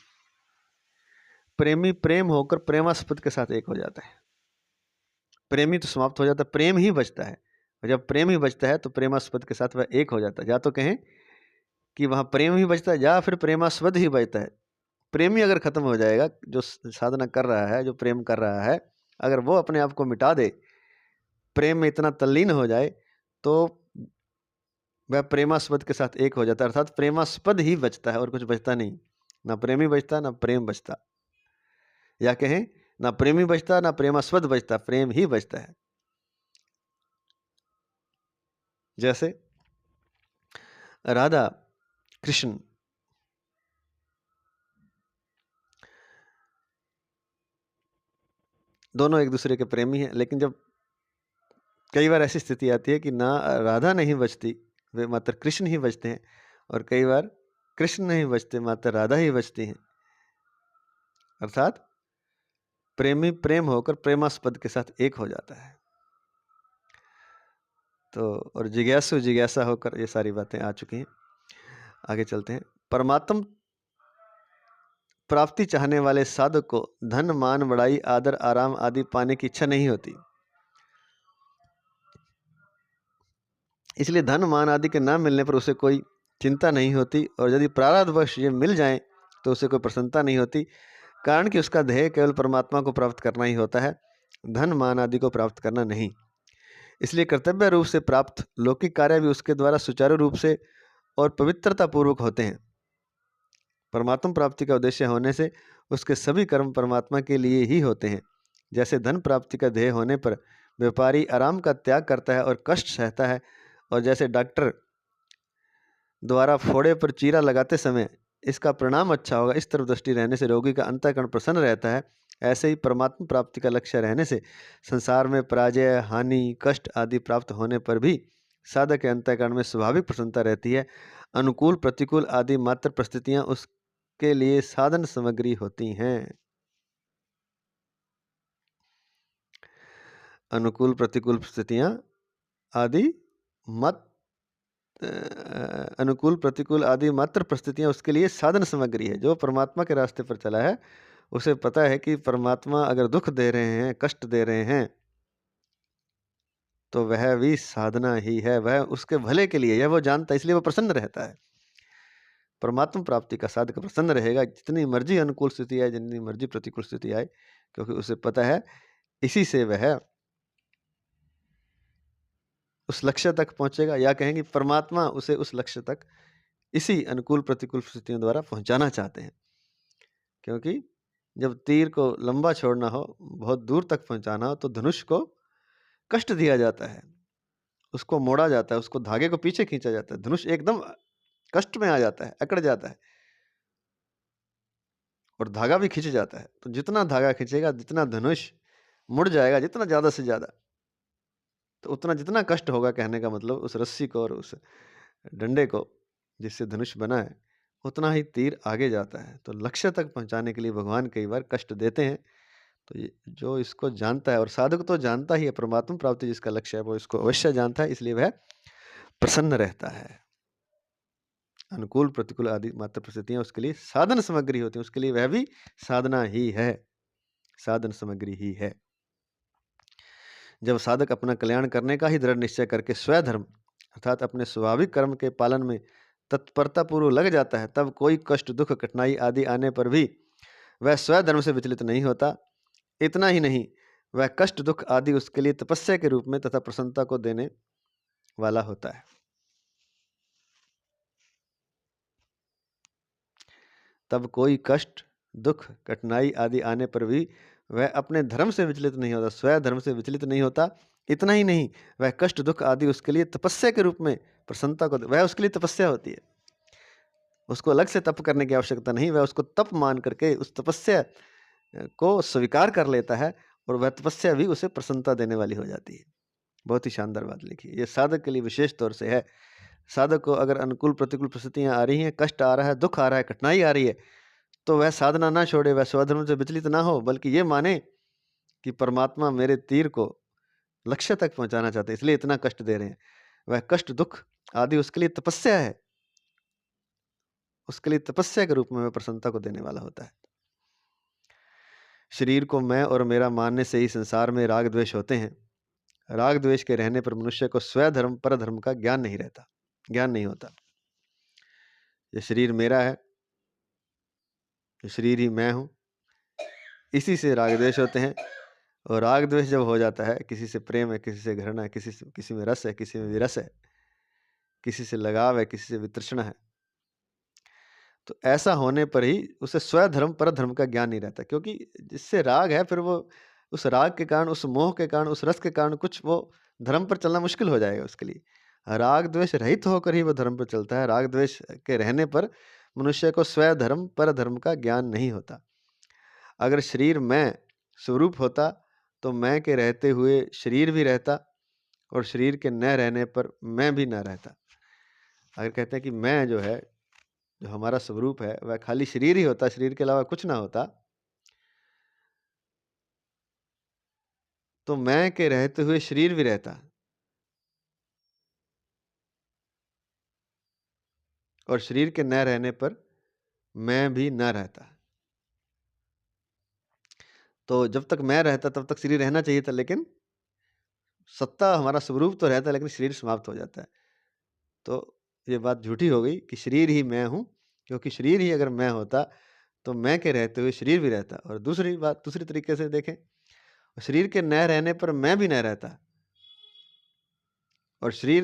A: प्रेमी प्रेम होकर प्रेमास्पद के साथ एक हो जाता है। प्रेमी तो समाप्त हो जाता है, प्रेम ही बचता है, और जब प्रेम ही बचता है तो प्रेमास्पद के साथ वह एक हो जाता है। या तो कहें कि वहाँ प्रेम ही बचता है या फिर प्रेमास्पद ही बचता है। प्रेम ही अगर खत्म हो जाएगा, जो साधना कर रहा है, जो प्रेम कर रहा है, अगर वो अपने आप को मिटा दे, प्रेम में इतना तल्लीन हो जाए, तो वह प्रेमास्पद के साथ एक हो जाता है। अर्थात प्रेमास्पद ही बचता है और कुछ बचता नहीं। ना प्रेमी बचता, ना प्रेम बचता। या कहें ना प्रेमी बचता, ना प्रेमास्पद बचता, प्रेम ही बचता है। जैसे राधा कृष्ण दोनों एक दूसरे के प्रेमी हैं, लेकिन जब कई बार ऐसी स्थिति आती है कि ना राधा नहीं बचती, वे मात्र कृष्ण ही बचते हैं, और कई बार कृष्ण नहीं बचते, मात्र राधा ही बचती हैं। अर्थात प्रेमी प्रेम होकर प्रेमास्पद के साथ एक हो जाता है। तो और जिज्ञासु जिज्ञासा होकर, ये सारी बातें आ चुकी हैं। आगे चलते हैं। परमात्म प्राप्ति चाहने वाले साधक को धन मान बड़ाई आदर आराम आदि पाने की इच्छा नहीं होती। इसलिए धन मान आदि के ना मिलने पर उसे कोई चिंता नहीं होती, और यदि प्रारब्धवश ये मिल जाए तो उसे कोई प्रसन्नता नहीं होती, कारण कि उसका ध्येय केवल परमात्मा को प्राप्त करना ही होता है, धन मान आदि को प्राप्त करना नहीं। इसलिए कर्तव्य रूप से प्राप्त लौकिक कार्य भी उसके द्वारा सुचारू रूप से और पवित्रता पूर्वक होते हैं। परमात्मा प्राप्ति का उद्देश्य होने से उसके सभी कर्म परमात्मा के लिए ही होते हैं। जैसे धन प्राप्ति का ध्येय होने पर व्यापारी आराम का त्याग करता है और कष्ट सहता है, और जैसे डॉक्टर द्वारा फोड़े पर चीरा लगाते समय इसका परिणाम अच्छा होगा, इस तरफ दृष्टि रहने से रोगी का अंतःकरण प्रसन्न रहता है, ऐसे ही परमात्मा प्राप्ति का लक्ष्य रहने से संसार में पराजय, हानि, कष्ट आदि प्राप्त होने पर भी साधक के अंतःकरण में स्वाभाविक प्रसन्नता रहती है। अनुकूल प्रतिकूल आदि मात्र परिस्थितियां उसके लिए साधन सामग्री होती हैं। अनुकूल प्रतिकूल परिस्थितियां आदि मत अनुकूल प्रतिकूल आदि मात्र परिस्थितियां उसके लिए साधन सामग्री है। जो परमात्मा के रास्ते पर चला है उसे पता है कि परमात्मा अगर दुख दे रहे हैं, कष्ट दे रहे हैं, तो वह भी साधना ही है, वह उसके भले के लिए, यह वो जानता है, इसलिए वो प्रसन्न रहता है। परमात्मा प्राप्ति का साधक प्रसन्न रहेगा, जितनी मर्जी अनुकूल स्थिति आए, जितनी मर्जी प्रतिकूल स्थिति आए, क्योंकि उसे पता है इसी से वह उस लक्ष्य तक पहुंचेगा। या कहेंगे परमात्मा उसे उस लक्ष्य तक इसी अनुकूल प्रतिकूल स्थितियों द्वारा पहुंचाना चाहते हैं। क्योंकि जब तीर को लंबा छोड़ना हो, बहुत दूर तक पहुंचाना हो, तो धनुष को कष्ट दिया जाता है, उसको मोड़ा जाता है, उसको धागे को पीछे खींचा जाता है, धनुष एकदम कष्ट में आ जाता है, अकड़ जाता है, और धागा भी खींच जाता है। तो जितना धागा खींचेगा, जितना धनुष मुड़ जाएगा, जितना ज़्यादा से ज़्यादा, तो उतना जितना कष्ट होगा, कहने का मतलब उस रस्सी को और उस डंडे को जिससे धनुष बना है, उतना ही तीर आगे जाता है। तो लक्ष्य तक पहुंचाने के लिए भगवान कई बार कष्ट देते हैं। तो ये जो इसको जानता है, और साधक तो जानता ही है, परमात्मा प्राप्ति जिसका लक्ष्य है वो इसको अवश्य जानता है, इसलिए वह प्रसन्न रहता है। अनुकूल प्रतिकूल आदि मात्र परिस्थितियां उसके लिए साधन सामग्री होती हैं, उसके लिए वह भी साधना ही है, साधन सामग्री ही है। जब साधक अपना कल्याण करने का ही दृढ़ निश्चय करके स्वधर्म अर्थात अपने स्वाभाविक कर्म के पालन में तत्परता पूर्वक लग जाता है, तब कोई कष्ट दुख कठिनाई आदि आने पर भी वह स्वधर्म से विचलित नहीं होता। इतना ही नहीं, वह कष्ट दुख आदि उसके लिए तपस्या के रूप में तथा प्रसन्नता को देने वाला होता है। तब कोई कष्ट दुख कठिनाई आदि आने पर भी वह अपने धर्म से विचलित नहीं होता, स्वधर्म से विचलित नहीं होता। इतना ही नहीं, वह कष्ट दुख आदि उसके लिए तपस्या के रूप में प्रसन्नता को, वह उसके लिए तपस्या होती है, उसको अलग से तप करने की आवश्यकता नहीं, वह उसको तप मान करके उस तपस्या को स्वीकार कर लेता है, और वह तपस्या भी उसे प्रसन्नता देने वाली हो जाती है। बहुत ही शानदार बात लिखी है, ये साधक के लिए विशेष तौर से है। साधक को अगर अनुकूल प्रतिकूल परिस्थितियां आ रही हैं, कष्ट आ रहा है, दुख आ रहा है, कठिनाई आ रही है, तो वह साधना ना छोड़े, वह स्वधर्म से विचलित ना हो, बल्कि ये माने कि परमात्मा मेरे तीर को लक्ष्य तक पहुंचाना चाहते हैं, इसलिए इतना कष्ट दे रहे हैं। वह कष्ट दुख आदि उसके लिए तपस्या है, उसके लिए तपस्या के रूप में वह प्रसन्नता को देने वाला होता है। शरीर को मैं और मेरा मानने से ही संसार में राग द्वेष होते हैं। राग द्वेष के रहने पर मनुष्य को स्वधर्म परधर्म का ज्ञान नहीं होता। ये शरीर मेरा है, ये शरीर ही मैं हूँ, इसी से राग द्वेष होते हैं। और राग द्वेष जब हो जाता है, किसी से प्रेम है, किसी से घृणा है, किसी में रस है, किसी में विरस है, किसी से लगाव है, किसी से वितृष्णा है, तो ऐसा होने पर ही उसे स्वधर्म परधर्म का ज्ञान नहीं रहता। क्योंकि जिससे राग है, फिर वो उस राग के कारण, उस मोह के कारण, उस रस के कारण कुछ वो धर्म पर चलना मुश्किल हो जाएगा उसके लिए। राग द्वेष रहित होकर ही वो धर्म पर चलता है। राग द्वेष के रहने पर मनुष्य को स्वधर्म परधर्म का ज्ञान नहीं होता। अगर शरीर मैं स्वरूप होता तो मैं के रहते हुए शरीर भी रहता और शरीर के न रहने पर मैं भी न रहता। अगर कहते हैं कि मैं जो है, जो हमारा स्वरूप है, वह खाली शरीर ही होता, शरीर के अलावा कुछ ना होता, तो मैं के रहते हुए शरीर भी रहता और शरीर के न रहने पर मैं भी न रहता। तो जब तक मैं रहता तब तक शरीर रहना चाहिए था, लेकिन सत्ता हमारा स्वरूप तो रहता है, लेकिन शरीर समाप्त हो जाता है। तो ये बात झूठी हो गई कि शरीर ही मैं हूँ, क्योंकि शरीर ही अगर मैं होता तो मैं के रहते हुए शरीर भी रहता। और दूसरी बात, दूसरी तरीके से देखें, शरीर के न रहने पर मैं भी न रहता। और शरीर,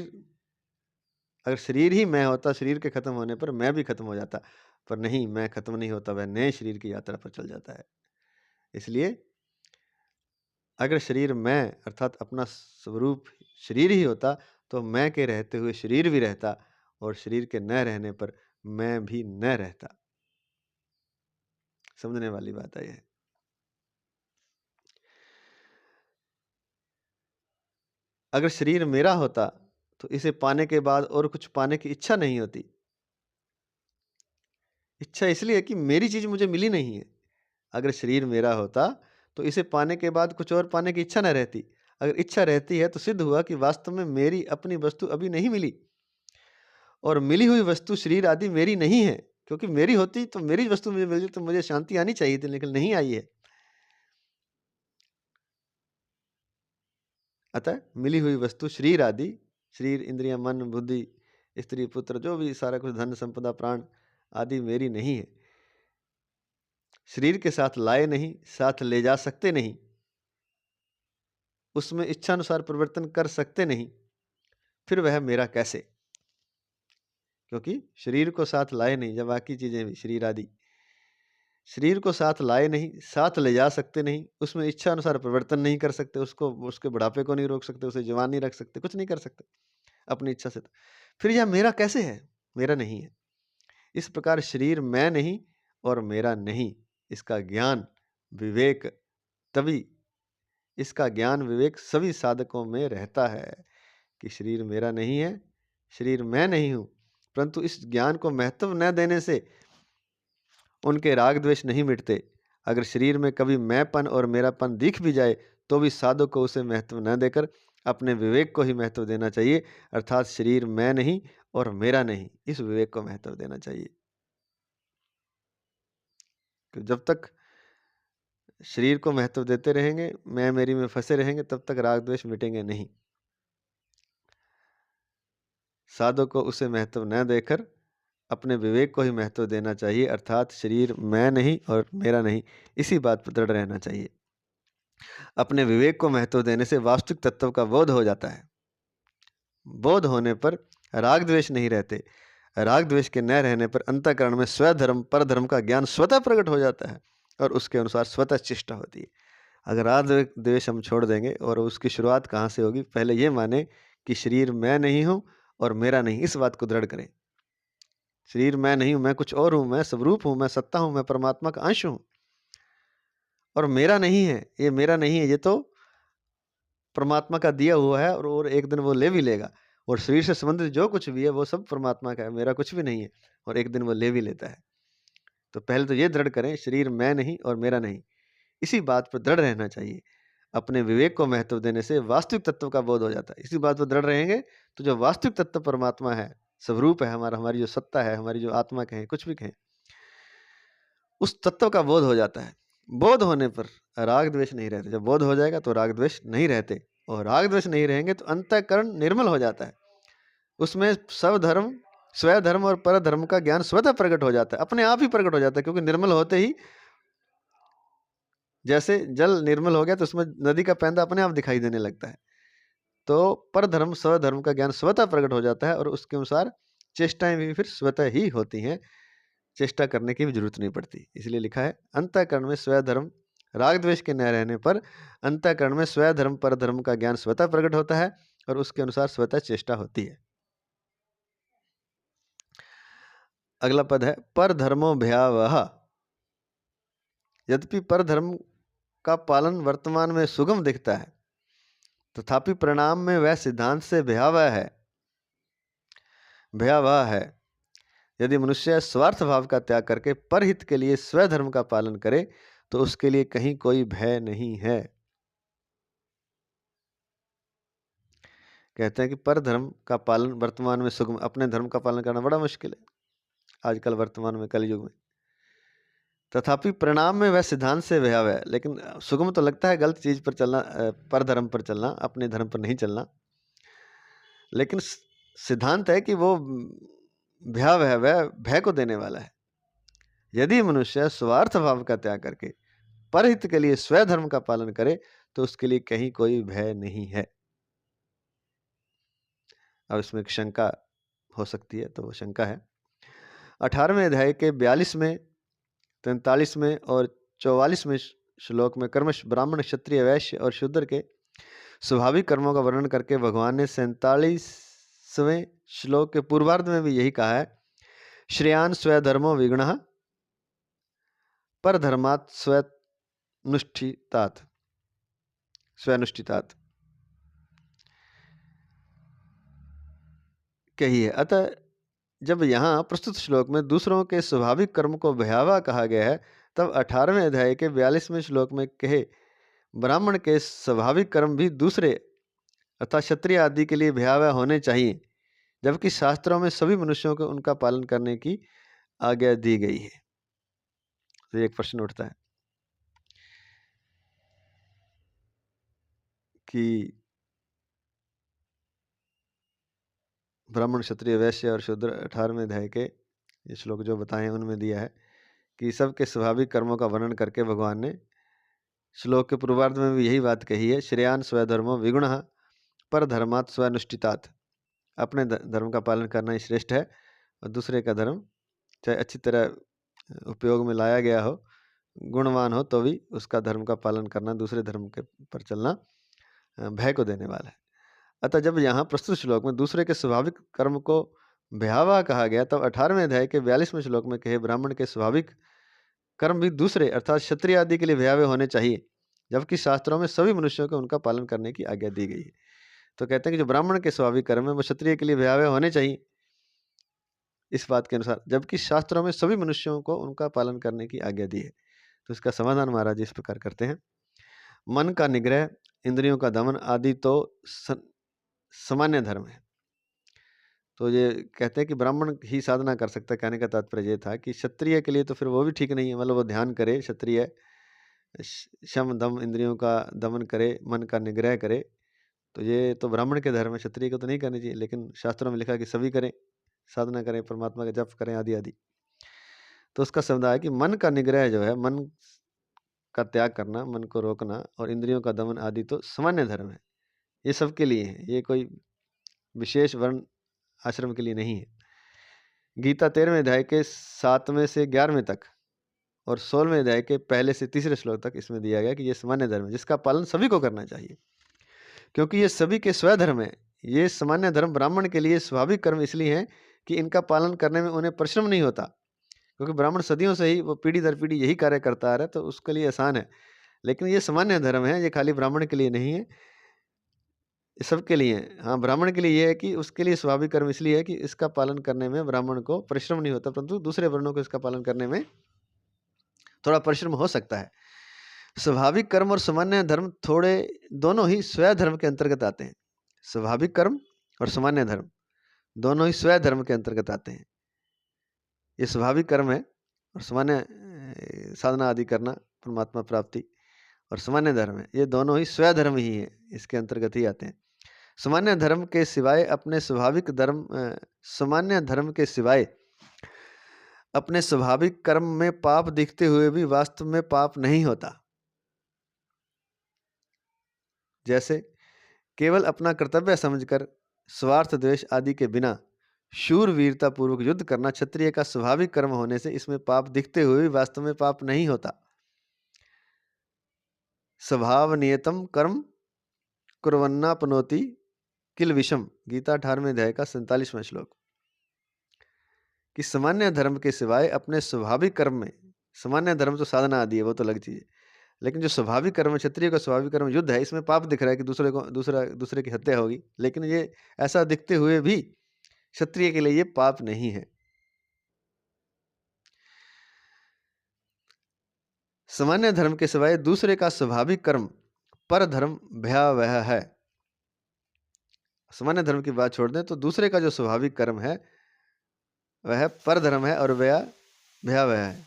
A: अगर शरीर ही मैं होता, शरीर के खत्म होने पर मैं भी खत्म हो जाता। पर नहीं, मैं खत्म नहीं होता, वह नए शरीर की यात्रा पर चल जाता है। इसलिए अगर शरीर मैं अर्थात अपना स्वरूप शरीर ही होता तो मैं के रहते हुए शरीर भी रहता और शरीर के न रहने पर मैं भी न रहता। समझने वाली बात है यह। अगर शरीर मेरा होता तो इसे पाने के बाद और कुछ पाने की इच्छा नहीं होती। इच्छा इसलिए है कि मेरी चीज मुझे मिली नहीं है। अगर शरीर मेरा होता तो इसे पाने के बाद कुछ और पाने की इच्छा न रहती। अगर इच्छा रहती है तो सिद्ध हुआ कि वास्तव में मेरी अपनी वस्तु अभी नहीं मिली और मिली हुई वस्तु शरीर आदि मेरी नहीं है। क्योंकि मेरी होती तो मेरी वस्तु मुझे मिली तो मुझे शांति आनी चाहिए थी, लेकिन नहीं आई है। अतः मिली हुई वस्तु शरीर आदि, शरीर इंद्रियां मन बुद्धि स्त्री पुत्र जो भी सारा कुछ धन संपदा प्राण आदि मेरी नहीं है। शरीर के साथ लाए नहीं, साथ ले जा सकते नहीं, उसमें इच्छानुसार परिवर्तन कर सकते नहीं, फिर वह मेरा कैसे? क्योंकि शरीर को साथ लाए नहीं, जब बाकी चीजें भी शरीर आदि शरीर को साथ लाए नहीं, साथ ले जा सकते नहीं, उसमें इच्छा अनुसार परिवर्तन नहीं कर सकते, उसको उसके बुढ़ापे को नहीं रोक सकते, उसे जवान नहीं रख सकते, कुछ नहीं कर सकते अपनी इच्छा से। तो फिर यह मेरा कैसे है? मेरा नहीं है। इस प्रकार शरीर मैं नहीं और मेरा नहीं, इसका ज्ञान विवेक तभी इसका ज्ञान विवेक सभी साधकों में रहता है कि शरीर मेरा नहीं है, शरीर मैं नहीं हूं। परंतु इस ज्ञान को महत्व न देने से उनके राग द्वेष नहीं मिटते। अगर शरीर में कभी मैंपन और मेरापन दिख भी जाए तो भी साधक को उसे महत्व न देकर अपने विवेक को ही महत्व देना चाहिए। अर्थात शरीर मैं नहीं और मेरा नहीं, इस विवेक को महत्व देना चाहिए। तो जब तक शरीर को महत्व देते रहेंगे, मैं मेरी में फंसे रहेंगे, तब तक राग द्वेष मिटेंगे नहीं। साधक को उसे महत्व न देकर अपने विवेक को ही महत्व देना चाहिए। अर्थात शरीर मैं नहीं और मेरा नहीं, इसी बात पर दृढ़ रहना चाहिए। अपने विवेक को महत्व देने से वास्तविक तत्व का बोध हो जाता है। बोध होने पर राग द्वेष नहीं रहते। राग द्वेष के न रहने पर अंतःकरण में स्वधर्म परधर्म का ज्ञान स्वतः प्रकट हो जाता है और उसके अनुसार स्वतः चेष्टा होती है। अगर राग द्वेष हम छोड़ देंगे, और उसकी शुरुआत कहाँ से होगी? पहले ये माने कि शरीर मैं नहीं हूं और मेरा नहीं, इस बात को दृढ़ करें। शरीर मैं नहीं हूं, मैं कुछ और हूं, मैं स्वरूप हूं, मैं सत्ता हूं, मैं परमात्मा का अंश हूं और मेरा नहीं है। ये मेरा नहीं है, ये तो परमात्मा का दिया हुआ है और एक दिन वो ले भी लेगा। और शरीर से संबंधित जो कुछ भी है वो सब परमात्मा का है, मेरा कुछ भी नहीं है, और एक दिन वो ले भी लेता है। तो पहले तो ये दृढ़ करें, शरीर मैं नहीं और मेरा नहीं, इसी बात पर दृढ़ रहना चाहिए। अपने विवेक को महत्व देने से वास्तविक तत्व का बोध हो जाता है। इसी बात पर दृढ़ रहेंगे तो जो वास्तविक तत्व परमात्मा है, स्वरूप है हमारा, हमारी जो सत्ता है, हमारी जो आत्मा कहें, कुछ भी कहें, उस तत्व का बोध हो जाता है। बोध होने पर राग द्वेष नहीं रहते। जब बोध हो जाएगा तो राग द्वेष नहीं रहते और राग द्वेष नहीं रहेंगे तो अंतःकरण निर्मल हो जाता है। उसमें स्वधर्म, स्वधर्म और परधर्म का ज्ञान स्वतः प्रकट हो जाता है, अपने आप ही प्रकट हो जाता है, क्योंकि निर्मल होते ही, जैसे जल निर्मल हो गया तो उसमें नदी का पैंदा अपने आप दिखाई देने लगता है। तो परधर्म स्वधर्म का ज्ञान स्वतः प्रकट हो जाता है और उसके अनुसार चेष्टाएं भी फिर स्वतः ही होती हैं, चेष्टा करने की भी जरूरत नहीं पड़ती। इसलिए लिखा है अंतःकरण में स्वधर्म, राग द्वेष के न रहने पर अंतःकरण में स्वधर्म परधर्म का ज्ञान स्वतः प्रकट होता है और उसके अनुसार स्वतः चेष्टा होती है। अगला पद है परधर्मो भयावह। यद्यपि परधर्म का पालन वर्तमान में सुगम दिखता है, तथापि परिणाम में वह सिद्धांत से भयावह है। यदि मनुष्य स्वार्थ भाव का त्याग करके परहित के लिए स्वधर्म का पालन करे तो उसके लिए कहीं कोई भय नहीं है। कहते हैं कि परधर्म का पालन वर्तमान में सुगम, अपने धर्म का पालन करना बड़ा मुश्किल है आजकल वर्तमान में, कलयुग में। तथापि परिणाम में वह सिद्धांत से भयावह है। लेकिन सुगम तो लगता है गलत चीज पर चलना, परधर्म पर चलना, अपने धर्म पर नहीं चलना, लेकिन सिद्धांत है कि वो भयावह है, वह भय को देने वाला है। यदि मनुष्य स्वार्थ भाव का त्याग करके परहित के लिए स्वधर्म का पालन करे तो उसके लिए कहीं कोई भय नहीं है। अब इसमें एक शंका हो सकती है, तो वो शंका है 18वें अध्याय के 42वें, 43वें और 44वें श्लोक में कर्मश ब्राह्मण, क्षत्रिय, वैश्य और शूद्र के स्वाभाविक कर्मों का वर्णन करके भगवान ने 47वें श्लोक के पूर्वार्ध में भी यही कहा है, श्रेयान स्वधर्मो विगुणः परधर्मात् स्वनुष्ठितात्। कही है। अतः जब यहाँ प्रस्तुत श्लोक में दूसरों के स्वाभाविक कर्म को भयावह कहा गया है, तब 18वें अध्याय के 42वें श्लोक में कहे ब्राह्मण के स्वाभाविक कर्म भी दूसरे अर्थात क्षत्रिय आदि के लिए भयावह होने चाहिए, जबकि शास्त्रों में सभी मनुष्यों को उनका पालन करने की आज्ञा दी गई है। तो एक प्रश्न उठता है कि ब्राह्मण, क्षत्रिय, वैश्य और शूद्र 18वें अध्याय के ये श्लोक जो बताए हैं उनमें दिया है कि सबके स्वाभाविक कर्मों का वर्णन करके भगवान ने श्लोक के पूर्वार्ध में भी यही बात कही है, श्रेयान स्वधर्मो विगुणः परधर्मात् स्वनुष्ठितात्। अपने धर्म का पालन करना ही श्रेष्ठ है और दूसरे का धर्म चाहे अच्छी तरह उपयोग में लाया गया हो, गुणवान हो, तो भी उसका धर्म का पालन करना, दूसरे धर्म के पर चलना भय को देने वाला है। अतः जब यहाँ प्रस्तुत श्लोक में दूसरे के स्वाभाविक कर्म को भयावह कहा गया, तब 18वें अध्याय के 42वें श्लोक में कहे ब्राह्मण के स्वाभाविक कर्म भी दूसरे अर्थात क्षत्रिय आदि के लिए भयावह होने चाहिए, जबकि शास्त्रों में सभी मनुष्यों को उनका पालन करने की आज्ञा दी गई है। तो कहते हैं कि जो ब्राह्मण के स्वाभाविक कर्म है वो क्षत्रिय के लिए भयावह होने चाहिए इस बात के अनुसार, जबकि शास्त्रों में सभी मनुष्यों को उनका पालन करने की आज्ञा दी है। तो इसका समाधान महाराज इस प्रकार करते हैं, मन का निग्रह, इंद्रियों का दमन आदि तो सामान्य धर्म है। तो ये कहते हैं कि ब्राह्मण ही साधना कर सकता है। कहने का तात्पर्य ये था कि क्षत्रिय के लिए तो फिर वो भी ठीक नहीं है, मतलब वो ध्यान करे, क्षत्रिय शम दम इंद्रियों का दमन करे, मन का निग्रह करे, तो ये तो ब्राह्मण के धर्म है, क्षत्रिय को तो नहीं करनी चाहिए। लेकिन शास्त्रों में लिखा कि सभी करें, साधना करें, परमात्मा का जप करें आदि आदि। तो उसका समुदाय है कि मन का निग्रह जो है, मन का त्याग करना, मन को रोकना और इंद्रियों का दमन आदि तो सामान्य धर्म है, ये सबके लिए है, ये कोई विशेष वर्ण आश्रम के लिए नहीं है। गीता 13वें अध्याय के 7वें से 11वें तक और 16वें अध्याय के पहले से तीसरे श्लोक तक इसमें दिया गया कि ये सामान्य धर्म है, जिसका पालन सभी को करना चाहिए, क्योंकि ये सभी के स्वधर्म है। ये सामान्य धर्म ब्राह्मण के लिए स्वाभाविक कर्म इसलिए है कि इनका पालन करने में उन्हें परिश्रम नहीं होता, क्योंकि ब्राह्मण सदियों से ही वो पीढ़ी दर पीढ़ी यही कार्य करता आ रहा है, तो उसके लिए आसान है। लेकिन ये सामान्य धर्म है, ये खाली ब्राह्मण के लिए नहीं है, ये सबके लिए है। हाँ, ब्राह्मण के लिए ये है कि उसके लिए स्वाभाविक कर्म इसलिए है कि इसका पालन करने में ब्राह्मण को परिश्रम नहीं होता, परंतु दूसरे वर्णों को इसका पालन करने में थोड़ा परिश्रम हो सकता है। स्वाभाविक कर्म और सामान्य धर्म थोड़े दोनों ही स्वधर्म के अंतर्गत आते हैं। स्वाभाविक कर्म और सामान्य धर्म दोनों ही स्वधर्म के अंतर्गत आते हैं। ये स्वाभाविक कर्म है और सामान्य साधना आदि करना, परमात्मा प्राप्ति, और सामान्य धर्म है, ये दोनों ही स्वधर्म ही है, इसके अंतर्गत ही आते हैं। सामान्य धर्म के सिवाय अपने स्वाभाविक सामान्य धर्म के सिवाय अपने स्वाभाविक कर्म में पाप दिखते हुए भी वास्तव में पाप नहीं होता। जैसे केवल अपना कर्तव्य समझकर स्वार्थ द्वेष आदि के बिना शूर वीरता पूर्वक युद्ध करना क्षत्रिय का स्वाभाविक कर्म होने से इसमें पाप दिखते हुए भी वास्तव में पाप नहीं होता। स्वभाव नियतम कर्म कुर्वन्नापनोति किल विषम, गीता 18वें अध्याय का 47वां श्लोक। कि सामान्य धर्म के सिवाय अपने स्वाभाविक कर्म में, सामान्य धर्म तो साधना आदि है, वो तो अलग चीज है, लेकिन जो स्वाभाविक कर्म क्षत्रिय का स्वाभाविक कर्म युद्ध है, इसमें पाप दिख रहा है कि दूसरे की हत्या होगी, लेकिन ये ऐसा दिखते हुए भी क्षत्रिय के लिए ये पाप नहीं है। सामान्य धर्म के सिवाय दूसरे का स्वाभाविक कर्म पर धर्म भयावह है। सामान्य धर्म की बात छोड़ दें तो दूसरे का जो स्वाभाविक कर्म है वह पर धर्म है और भयावह है,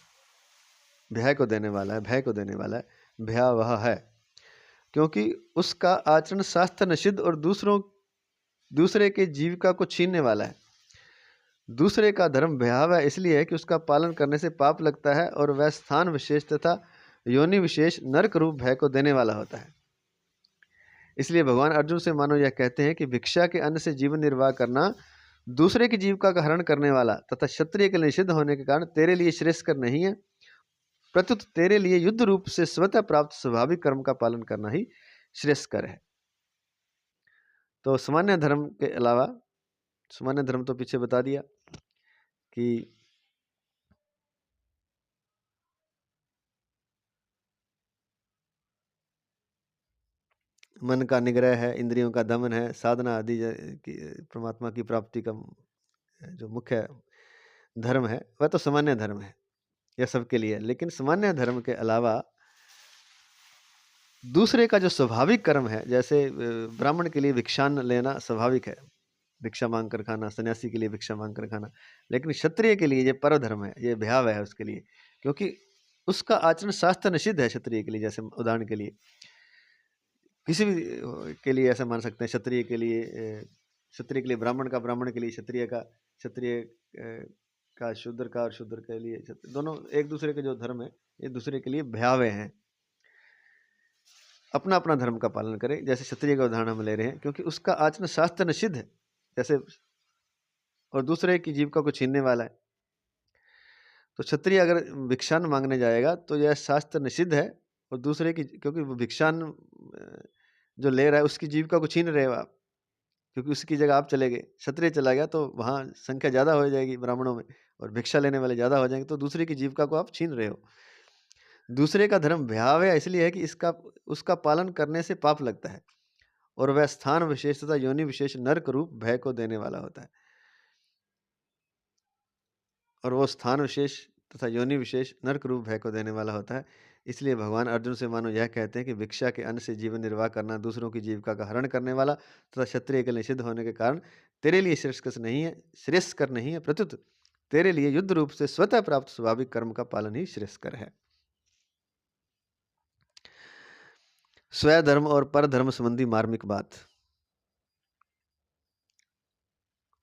A: भय को देने वाला है, भय को देने वाला है, भयावह है, क्योंकि उसका आचरण शास्त्र निषिद्ध और दूसरे के जीविका को छीनने वाला है। दूसरे का धर्म भयावह इसलिए है कि उसका पालन करने से पाप लगता है और वह स्थान विशेष तथा योनि विशेष नरक रूप भय को देने वाला होता है। इसलिए भगवान अर्जुन से मानो यह कहते हैं कि भिक्षा के अन्न से जीवन निर्वाह करना दूसरे की जीविका का हरण करने वाला तथा क्षत्रिय के निषिद्ध होने के कारण तेरे लिए श्रेयस्कर नहीं है, प्रत्युत तेरे लिए युद्ध रूप से स्वतः प्राप्त स्वाभाविक कर्म का पालन करना ही श्रेयस्कर है। तो सामान्य धर्म के अलावा, सामान्य धर्म तो पीछे बता दिया कि मन का निग्रह है, इंद्रियों का दमन है, साधना आदि परमात्मा की प्राप्ति का जो मुख्य धर्म है वह तो सामान्य धर्म है, यह सबके लिए। लेकिन सामान्य धर्म के अलावा दूसरे का जो स्वाभाविक कर्म है, जैसे ब्राह्मण के लिए भिक्षान लेना स्वाभाविक है, भिक्षा मांग कर खाना, सन्यासी के लिए भिक्षा मांग कर खाना, लेकिन क्षत्रिय के लिए ये पर धर्म है, ये भयावह है उसके लिए, क्योंकि उसका आचरण शास्त्र निषिद्ध है क्षत्रिय के लिए। जैसे उदाहरण के लिए किसी भी के लिए ऐसा मान सकते हैं, क्षत्रिय के लिए ब्राह्मण का, ब्राह्मण के लिए क्षत्रिय का, क्षत्रिय का शूद्र का, और शूद्र के लिए दोनों एक दूसरे के जो धर्म है ये दूसरे के लिए भयावह हैं। अपना अपना धर्म का पालन करें। जैसे क्षत्रिय का उदाहरण हम ले रहे हैं क्योंकि उसका आचरण शास्त्र निषिद्ध है, जैसे और दूसरे की जीविका को छीनने वाला है। तो क्षत्रिय अगर भिक्षान मांगने जाएगा तो यह शास्त्र निषिद्ध है, और दूसरे की, क्योंकि वो भिक्षान जो ले रहा है उसकी जीविका को छीन रहे हो आप, क्योंकि उसकी जगह आप चले गए, क्षत्रिय चला गया तो वहाँ संख्या ज़्यादा हो जाएगी ब्राह्मणों में, और भिक्षा लेने वाले ज़्यादा हो जाएंगे, तो दूसरे की जीविका को आप छीन रहे हो। दूसरे का धर्म भयावह इसलिए है कि उसका पालन करने से पाप लगता है, और वह स्थान विशेष तथा योनि विशेष नरक रूप भय को देने वाला होता है। और वो स्थान विशेष तथा योनि विशेष नरक रूप भय को देने वाला होता है। इसलिए भगवान अर्जुन से मानो यह कहते हैं कि भिक्षा के अन्न से जीवन निर्वाह करना दूसरों की जीविका का हरण करने वाला तथा क्षत्रिय के निषिद्ध होने के कारण तेरे लिए श्रेयस्कर नहीं है, प्रत्युत तेरे लिए युद्ध रूप से स्वतः प्राप्त स्वाभाविक कर्म का पालन ही श्रेयस्कर है। स्वधर्म और परधर्म संबंधी मार्मिक बात।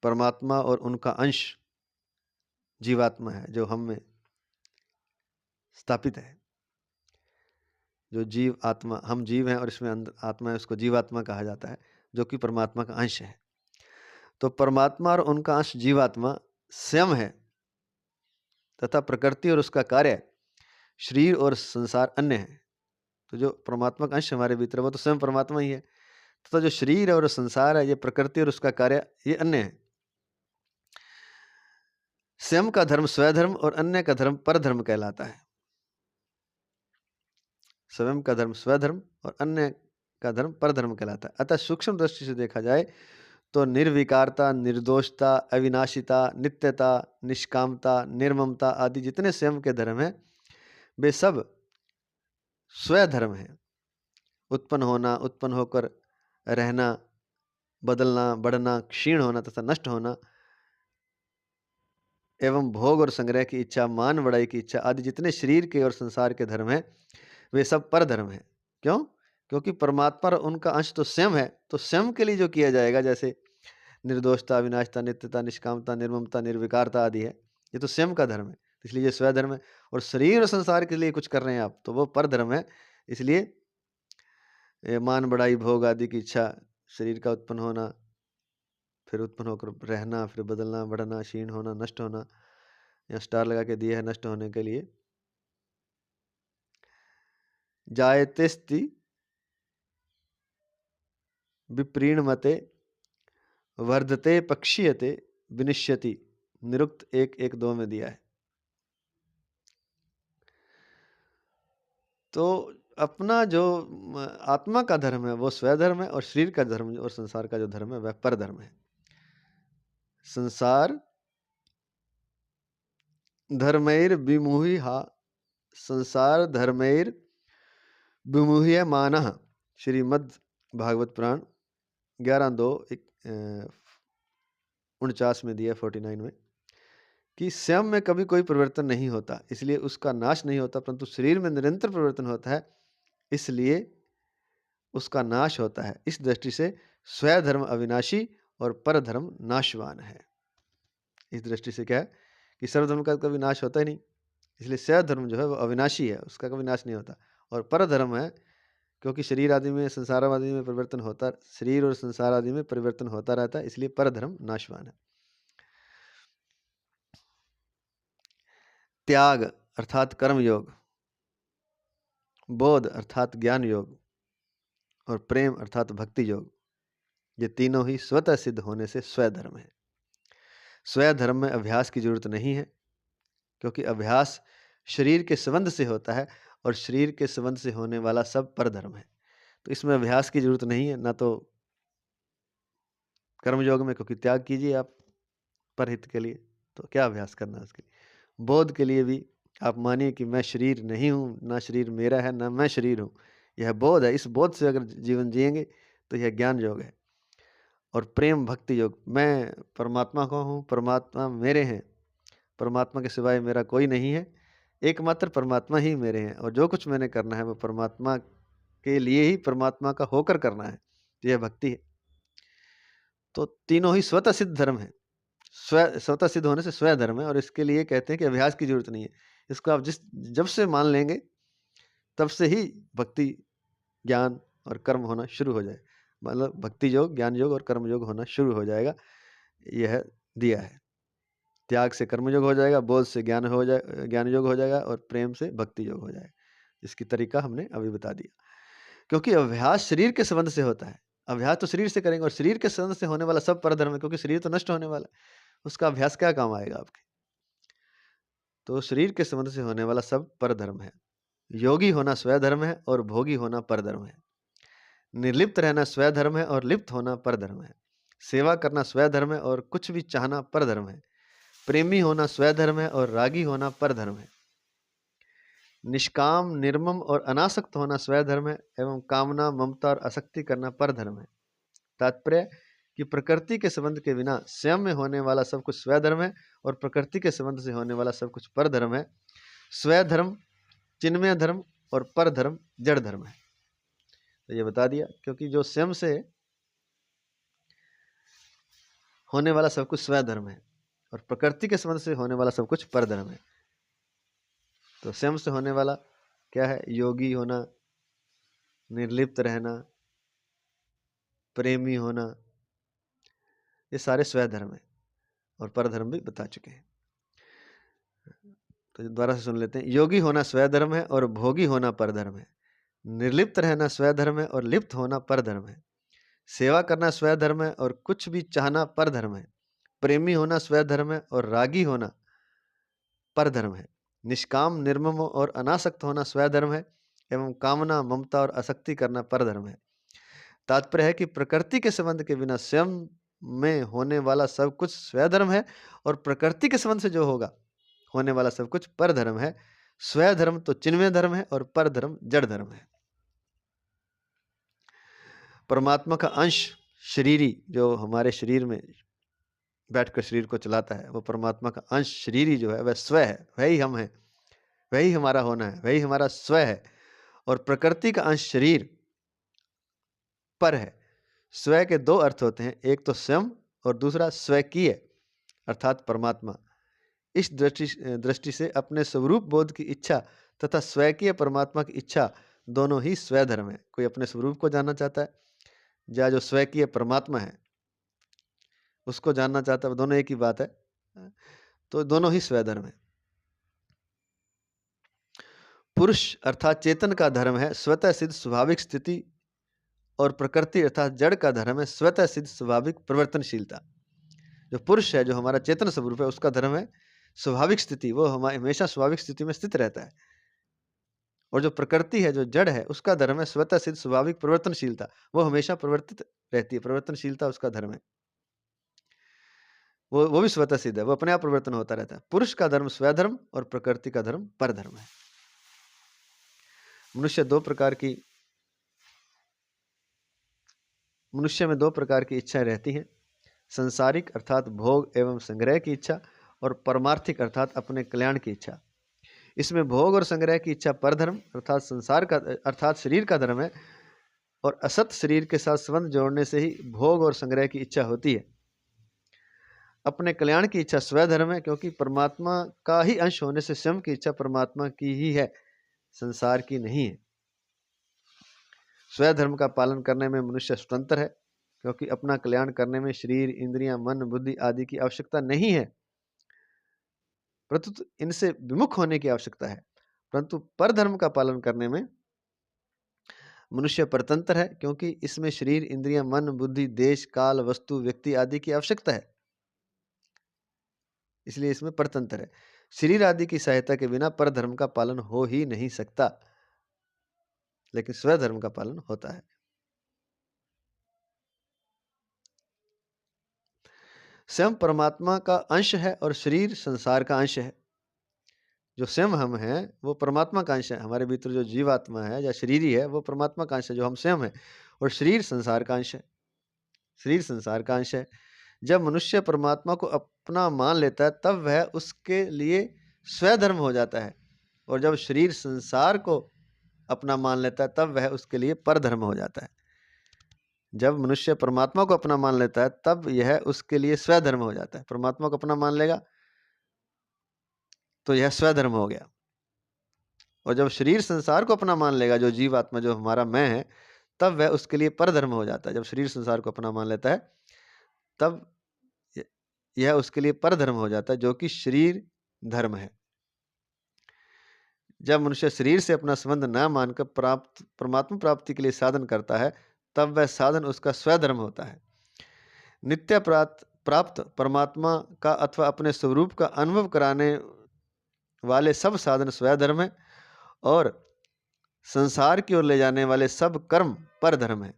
A: परमात्मा और उनका अंश जीवात्मा है जो हम में स्थापित है। जो जीव आत्मा, हम जीव हैं और इसमें आत्मा है, उसको जीवात्मा कहा जाता है, जो कि परमात्मा का अंश है। तो परमात्मा और उनका अंश जीवात्मा स्वयं है तथा प्रकृति और उसका कार्य शरीर और संसार अन्य है। तो जो परमात्मा का अंश हमारे भीतर वो तो स्वयं परमात्मा ही है, तथा जो शरीर और संसार है ये प्रकृति और उसका कार्य ये अन्य है। स्वयं का धर्म स्वधर्म और अन्य का धर्म परधर्म कहलाता है। स्वयं का धर्म स्वधर्म और अन्य का धर्म परधर्म कहलाता है। अतः सूक्ष्म दृष्टि से देखा जाए तो निर्विकारता, निर्दोषता, अविनाशिता, नित्यता, निष्कामता, निर्ममता आदि जितने स्वयं के धर्म हैं वे सब स्वधर्म हैं। उत्पन्न होना, उत्पन्न होकर रहना, बदलना, बढ़ना, क्षीण होना तथा नष्ट होना, एवं भोग और संग्रह की इच्छा, मान बढ़ाई की इच्छा आदि जितने शरीर के और संसार के धर्म हैं वे सब परधर्म हैं। क्यों? क्योंकि परमात्मा और उनका अंश तो स्वयं है, तो स्वयं के लिए जो किया जाएगा, जैसे निर्दोषता, अविनाशिता, नित्यता, निष्कामता, निर्ममता, निर्विकारता आदि है, ये तो स्वयं का धर्म है, इसलिए ये स्वधर्म है। और शरीर और संसार के लिए कुछ कर रहे हैं आप, तो वो परधर्म है। इसलिए मान बढ़ाई, भोग आदि की इच्छा, शरीर का उत्पन्न होना, फिर उत्पन्न होकर रहना, फिर बदलना, बढ़ना, क्षीण होना, नष्ट होना, या स्टार लगा के दिया है नष्ट होने के लिए। जायतेस्ति विप्रीणमते वर्धते पक्षीयते विनिश्यति, निरुक्त 1:1-2 में दिया है। तो अपना जो आत्मा का धर्म है वो स्वधर्म है, और शरीर का धर्म और संसार का जो धर्म है वह परधर्म है। संसार धर्मैर विमुहा, संसार धर्मैर विमुह्यमानः, श्रीमद् भागवत पुराण 11:2-49 में दिया, 49 में, कि स्वयं में कभी कोई परिवर्तन नहीं होता, इसलिए उसका नाश नहीं होता, परंतु शरीर में निरंतर परिवर्तन होता है, इसलिए उसका नाश होता है। इस दृष्टि से स्वधर्म अविनाशी और परधर्म नाशवान है। इस दृष्टि से क्या है कि सर्वधर्म का कभी नाश होता ही नहीं, इसलिए स्वधर्म जो है वो अविनाशी है, उसका कभी नाश नहीं होता। और परधर्म है क्योंकि शरीर आदि में, संसार आदि में परिवर्तन होता, शरीर और संसार आदि में परिवर्तन होता रहता है, इसलिए परधर्म नाशवान है। त्याग अर्थात कर्म योग, बोध अर्थात ज्ञान योग, और प्रेम अर्थात भक्ति योग, ये तीनों ही स्वतः सिद्ध होने से स्वधर्म है। स्वधर्म में अभ्यास की जरूरत नहीं है, क्योंकि अभ्यास शरीर के संबंध से होता है, और शरीर के संबंध से होने वाला सब परधर्म है, तो इसमें अभ्यास की जरूरत नहीं है। ना तो कर्मयोग में, क्योंकि त्याग कीजिए आप परहित के लिए, तो क्या अभ्यास करना है उसके लिए। बोध के लिए भी आप मानिए कि मैं शरीर नहीं हूँ, ना शरीर मेरा है, ना मैं शरीर हूँ, यह बोध है। इस बोध से अगर जीवन जिएंगे तो यह ज्ञान योग है। और प्रेम भक्ति योग, मैं परमात्मा को हूँ, परमात्मा मेरे हैं, परमात्मा के सिवाय मेरा कोई नहीं है, एकमात्र परमात्मा ही मेरे हैं, और जो कुछ मैंने करना है वो परमात्मा के लिए ही, परमात्मा का होकर करना है, तो यह भक्ति है। तो तीनों ही स्वतः सिद्ध धर्म है, स्वतः सिद्ध होने से स्वय धर्म है, और इसके लिए कहते हैं कि अभ्यास की जरूरत नहीं है। इसको आप जब से मान लेंगे तब से ही भक्ति, ज्ञान और कर्म होना शुरू हो जाए, मतलब भक्ति योग, ज्ञान योग और कर्म योग होना शुरू हो जाएगा। यह दिया है, त्याग से कर्म योग हो जाएगा, बोध से ज्ञान हो जाए, ज्ञान योग हो जाएगा, और प्रेम से भक्ति योग हो जाएगा। इसकी तरीका हमने अभी बता दिया। क्योंकि अभ्यास शरीर के संबंध से होता है, अभ्यास तो शरीर से करेंगे, और शरीर के संबंध से होने वाला सब परधर्म है, क्योंकि शरीर तो नष्ट होने वाला है, उसका अभ्यास क्या काम आएगा आपके। तो शरीर के संबंध से होने वाला सब परधर्म है। योगी होना स्वधर्म है, और भोगी होना परधर्म है। निर्लिप्त रहना स्वधर्म है, और लिप्त होना परधर्म है। सेवा करना स्वधर्म है, और कुछ भी चाहना परधर्म है। प्रेमी होना स्वधर्म है, और रागी होना परधर्म है। निष्काम, निर्मम और अनासक्त होना स्वधर्म है, एवं कामना, ममता और आसक्ति करना परधर्म है। तात्पर्य कि प्रकृति के संबंध के बिना स्वयं में होने वाला सब कुछ स्वधर्म है, और प्रकृति के संबंध से होने वाला सब कुछ परधर्म है। स्वधर्म चिन्मय धर्म, और परधर्म जड़ धर्म है। तो ये बता दिया, क्योंकि जो स्वयं से होने वाला सब कुछ स्वधर्म है, और प्रकृति के संबंध से होने वाला सब कुछ परधर्म है। तो स्वयं से होने वाला क्या है? योगी होना, निर्लिप्त रहना, प्रेमी होना, ये सारे स्वधर्म है, और परधर्म भी बता चुके हैं। तो दोबारा से सुन लेते हैं। योगी होना स्वधर्म है, और भोगी होना परधर्म है। निर्लिप्त रहना स्वधर्म है, और लिप्त होना परधर्म है। सेवा करना स्वधर्म है, और कुछ भी चाहना परधर्म है। प्रेमी होना स्वधर्म है, और रागी होना परधर्म है। निष्काम, निर्मम और अनासक्त होना स्वधर्म है, एवं कामना, ममता और आसक्ति करना परधर्म है। तात्पर्य है कि प्रकृति के संबंध के बिना स्वयं में होने वाला सब कुछ स्वधर्म है, और प्रकृति के संबंध से जो होगा होने वाला सब कुछ परधर्म है। स्वधर्म तो चिन्मय धर्म है, और परधर्म जड़ धर्म है। परमात्मा का अंश शरीरी, जो हमारे शरीर में बैठकर शरीर को चलाता है, वो परमात्मा का अंश शरीरी जो है वह स्व है, वही हम है, वही हमारा होना है, वही हमारा स्व है। और प्रकृति का अंश शरीर पर है। स्व के दो अर्थ होते हैं, एक तो स्वयं और दूसरा स्वकीय अर्थात परमात्मा। इस दृष्टि से अपने स्वरूप बोध की इच्छा तथा स्वकीय परमात्मा की इच्छा दोनों ही स्वधर्म है। कोई अपने स्वरूप को जानना चाहता है या जो स्वकीय परमात्मा है उसको जानना चाहता है, दोनों एक ही बात है, तो दोनों ही स्वधर्म है। पुरुष अर्थात चेतन का धर्म है स्वतः सिद्ध स्वाभाविक स्थिति और प्रकृति अर्थात जड़ का धर्म है स्वतः सिद्ध स्वाभाविक परिवर्तनशीलता। जो पुरुष है, जो हमारा चेतन स्वरूप है, उसका धर्म है स्वाभाविक स्थिति, वो हमेशा स्वाभाविक स्थिति में स्थित रहता है। और जो प्रकृति है, जो जड़ है, उसका धर्म है स्वतः सिद्ध स्वाभाविक परिवर्तनशीलता, वो हमेशा परिवर्तित रहती है, परिवर्तनशीलता उसका धर्म है। वो भी स्वतः सिद्ध है, वो अपने आप परिवर्तन होता रहता है। पुरुष का धर्म स्वधर्म और प्रकृति का धर्म परधर्म है। मनुष्य में दो प्रकार की इच्छाएं रहती हैं, संसारिक अर्थात भोग एवं संग्रह की इच्छा और परमार्थिक अर्थात अपने कल्याण की इच्छा। इसमें भोग और संग्रह की इच्छा परधर्म अर्थात संसार का अर्थात शरीर का धर्म है और असत शरीर के साथ संबंध जोड़ने से ही भोग और संग्रह की इच्छा होती है। अपने कल्याण की इच्छा स्वधर्म है, क्योंकि परमात्मा का ही अंश होने से स्वयं की इच्छा परमात्मा की ही है, संसार की नहीं है। स्वधर्म का पालन करने में मनुष्य स्वतंत्र है, क्योंकि अपना कल्याण करने में शरीर, इंद्रियां, मन, बुद्धि आदि की आवश्यकता नहीं है, परंतु इनसे विमुख होने की आवश्यकता है। परंतु परधर्म का पालन करने में मनुष्य परतंत्र है, क्योंकि इसमें शरीर, इंद्रियां, मन, बुद्धि, देश, काल, वस्तु, व्यक्ति आदि की आवश्यकता है, इसलिए इसमें परतंत्र है। शरीर आदि की सहायता के बिना परधर्म का पालन हो ही नहीं सकता, लेकिन स्वधर्म का पालन होता है। स्वयं परमात्मा का अंश है और शरीर संसार का अंश है। जो स्वयं हम हैं वो परमात्मा का अंश है, हमारे भीतर जो जीवात्मा है या शरीरी है वो परमात्मा का अंश है, जो हम स्वयं है, और शरीर संसार का अंश है। शरीर संसार का अंश है। जब मनुष्य परमात्मा को अपना मान लेता है तब वह उसके लिए स्वधर्म हो जाता है, और जब शरीर संसार को अपना मान लेता है तब वह उसके लिए परधर्म हो जाता है। जब मनुष्य परमात्मा को अपना मान लेता है तब यह उसके लिए स्वधर्म हो जाता है। परमात्मा को अपना मान लेगा तो यह स्वधर्म हो गया, और जब शरीर संसार को अपना मान लेगा, जो जीवात्मा, जो हमारा मैं है, तब वह उसके लिए परधर्म हो जाता है। जब शरीर संसार को अपना मान लेता है तब यह उसके लिए परधर्म हो जाता है, जो कि शरीर धर्म है। जब मनुष्य शरीर से अपना संबंध न मानकर परमात्मा प्राप्ति के लिए साधन करता है तब वह साधन उसका स्वधर्म होता है। नित्य प्राप्त परमात्मा का अथवा अपने स्वरूप का अनुभव कराने वाले सब साधन स्वधर्म है, और संसार की ओर ले जाने वाले सब कर्म परधर्म है।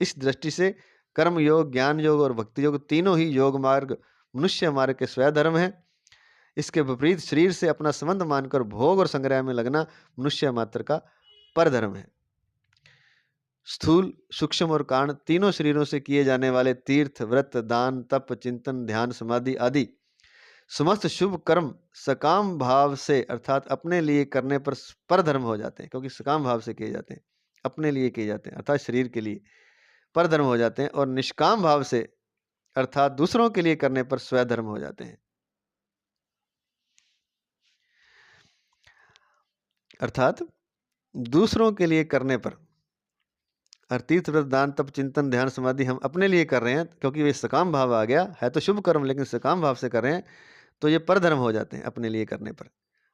A: इस दृष्टि से कर्म योग, ज्ञान योग और भक्ति योग तीनों ही योग मार्ग मनुष्य मार्ग के स्वधर्म है। इसके विपरीत शरीर से अपना संबंध मानकर भोग और संग्रह में लगना मनुष्य मात्र का परधर्म है। स्थूल, सूक्ष्म और कारण तीनों शरीरों से किए जाने वाले तीर्थ, व्रत, दान, तप, चिंतन, ध्यान, समाधि आदि समस्त शुभ कर्म सकाम भाव से अर्थात अपने लिए करने पर परधर्म हो जाते हैं, क्योंकि सकाम भाव से किए जाते हैं, अपने लिए किए जाते हैं अर्थात शरीर के लिए परधर्म हो जाते हैं, और निष्काम भाव से अर्थात दूसरों के लिए करने पर स्वधर्म हो जाते हैं। अर्थात दूसरों के लिए करने पर, तीर्थ, व्रत, दान, तप, चिंतन, ध्यान, समाधि हम अपने लिए कर रहे हैं, क्योंकि ये सकाम भाव आ गया है, तो शुभ कर्म लेकिन सकाम भाव से कर रहे हैं, तो ये परधर्म हो जाते हैं अपने लिए करने पर।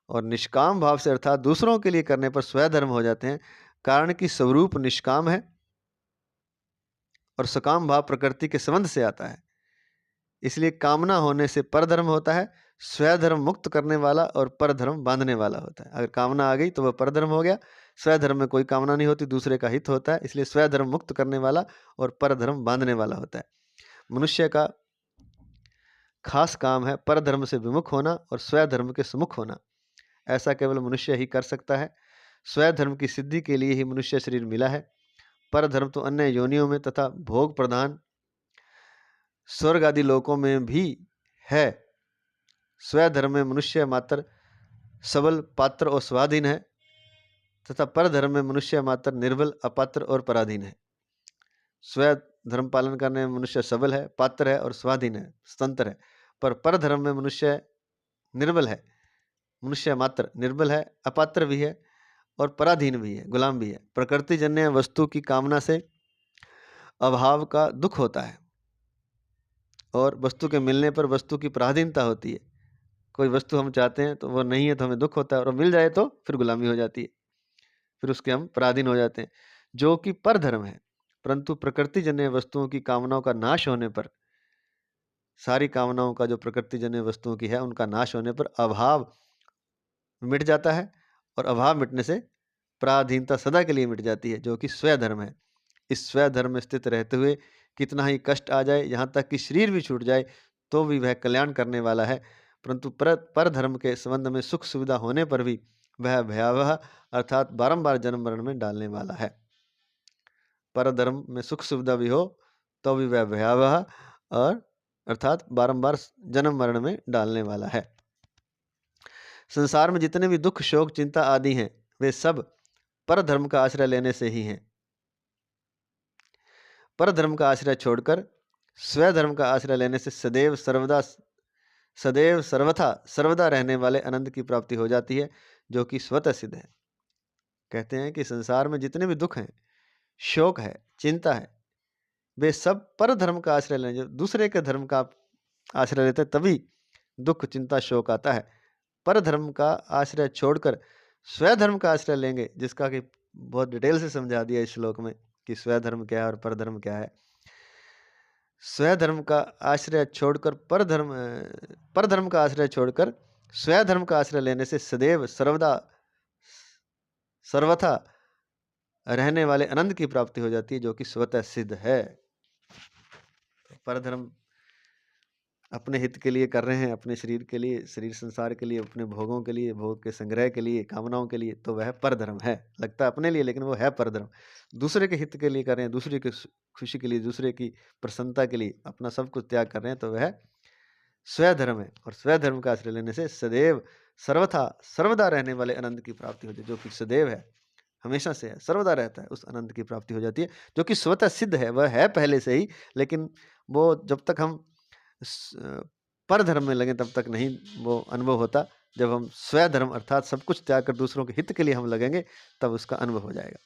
A: और निष्काम भाव से अर्थात दूसरों के लिए करने पर स्वधर्म हो जाते हैं, कारण कि स्वरूप निष्काम है और सकाम भाव प्रकृति के संबंध से आता है, इसलिए कामना होने से परधर्म होता है। स्वधर्म मुक्त करने वाला और परधर्म बांधने वाला होता है। अगर कामना आ गई तो वह परधर्म हो गया, स्वधर्म में कोई कामना नहीं होती, दूसरे का हित होता है, इसलिए स्वधर्म मुक्त करने वाला और परधर्म बांधने वाला होता है। मनुष्य का खास काम है परधर्म से विमुख होना और स्वधर्म के सम्मुख होना। ऐसा केवल मनुष्य ही कर सकता है। स्वधर्म की सिद्धि के लिए ही मनुष्य शरीर मिला है। परधर्म तो अन्य योनियों में तथा भोग प्रधान स्वर्ग आदि लोकों में भी है। स्वधर्म में मनुष्य मात्र सबल, पात्र और स्वाधीन है। तथा पर धर्म में मनुष्य मात्र निर्बल, अपात्र और पराधीन है। स्व धर्म पालन करने में मनुष्य सबल है, पात्र है और स्वाधीन है, स्वतंत्र है। पर धर्म में मनुष्य निर्बल है, मनुष्य मात्र निर्बल है, अपात्र भी है और पराधीन भी है, गुलाम भी है। प्रकृति जन्य वस्तु की कामना से अभाव का दुख होता है और वस्तु के मिलने पर वस्तु की पराधीनता होती है। कोई वस्तु हम चाहते हैं तो वो नहीं है तो हमें दुख होता है, और मिल जाए तो फिर गुलामी हो जाती है, फिर उसके हम पराधीन हो जाते हैं, जो कि परधर्म है। परंतु प्रकृति जन्य वस्तुओं की कामनाओं का नाश होने पर, सारी कामनाओं का जो प्रकृति जन्य वस्तुओं की है उनका नाश होने पर अभाव मिट जाता है, और अभाव मिटने से पराधीनता सदा के लिए मिट जाती है, जो कि स्वधर्म है। इस स्वधर्म में स्थित रहते हुए कितना ही कष्ट आ जाए, यहाँ तक कि शरीर भी छूट जाए, तो भी वह कल्याण करने वाला है। परंतु पर धर्म के संबंध में सुख सुविधा होने पर भी वह भयावह अर्थात बारंबार जन्म मरण में डालने वाला है। पर धर्म में सुख सुविधा भी हो तो भी वह भयावह और अर्थात बारंबार जन्म मरण में डालने वाला है। संसार में जितने भी दुख, शोक, चिंता आदि हैं, वे सब पर धर्म का आश्रय लेने से ही हैं। पर धर्म का आश्रय छोड़कर स्वधर्म का आश्रय लेने से सदैव सर्वथा सर्वदा रहने वाले आनंद की प्राप्ति हो जाती है, जो कि स्वतः सिद्ध है। कहते हैं कि संसार में जितने भी दुख हैं, शोक है, चिंता है, वे सब पर धर्म का आश्रय लेने, जो दूसरे के धर्म का आश्रय लेते हैं तभी दुख, चिंता, शोक आता है। पर धर्म का आश्रय छोड़कर स्वधर्म का आश्रय लेंगे, जिसका कि बहुत डिटेल से समझा दिया इस श्लोक में कि स्वधर्म क्या है और परधर्म क्या है। स्वधर्म का आश्रय छोड़कर पर धर्म का आश्रय छोड़कर स्वधर्म का आश्रय लेने से सदैव सर्वथा रहने वाले आनंद की प्राप्ति हो जाती है, जो कि स्वतः सिद्ध है। परधर्म अपने हित के लिए कर रहे हैं, अपने शरीर के लिए, शरीर संसार के लिए, अपने भोगों के लिए, भोग के संग्रह के लिए, कामनाओं के लिए, तो वह परधर्म है। लगता है अपने लिए, लेकिन वो है परधर्म। दूसरे के हित के लिए कर रहे हैं, दूसरे की खुशी के लिए, दूसरे की प्रसन्नता के लिए अपना सब कुछ त्याग कर रहे हैं, तो वह स्वधर्म है। और स्वधर्म का आश्रय लेने से सदैव सर्वदा रहने वाले आनंद की प्राप्ति होती है, जो कि सदैव है, हमेशा से है, सर्वदा रहता है, उस आनंद की प्राप्ति हो जाती है, जो कि स्वतः सिद्ध है। वह है पहले से ही, लेकिन वो जब तक हम पर धर्म में लगे तब तक नहीं वो अनुभव होता। जब हम स्वधर्म अर्थात सब कुछ त्याग कर दूसरों के हित के लिए हम लगेंगे, तब उसका अनुभव हो जाएगा।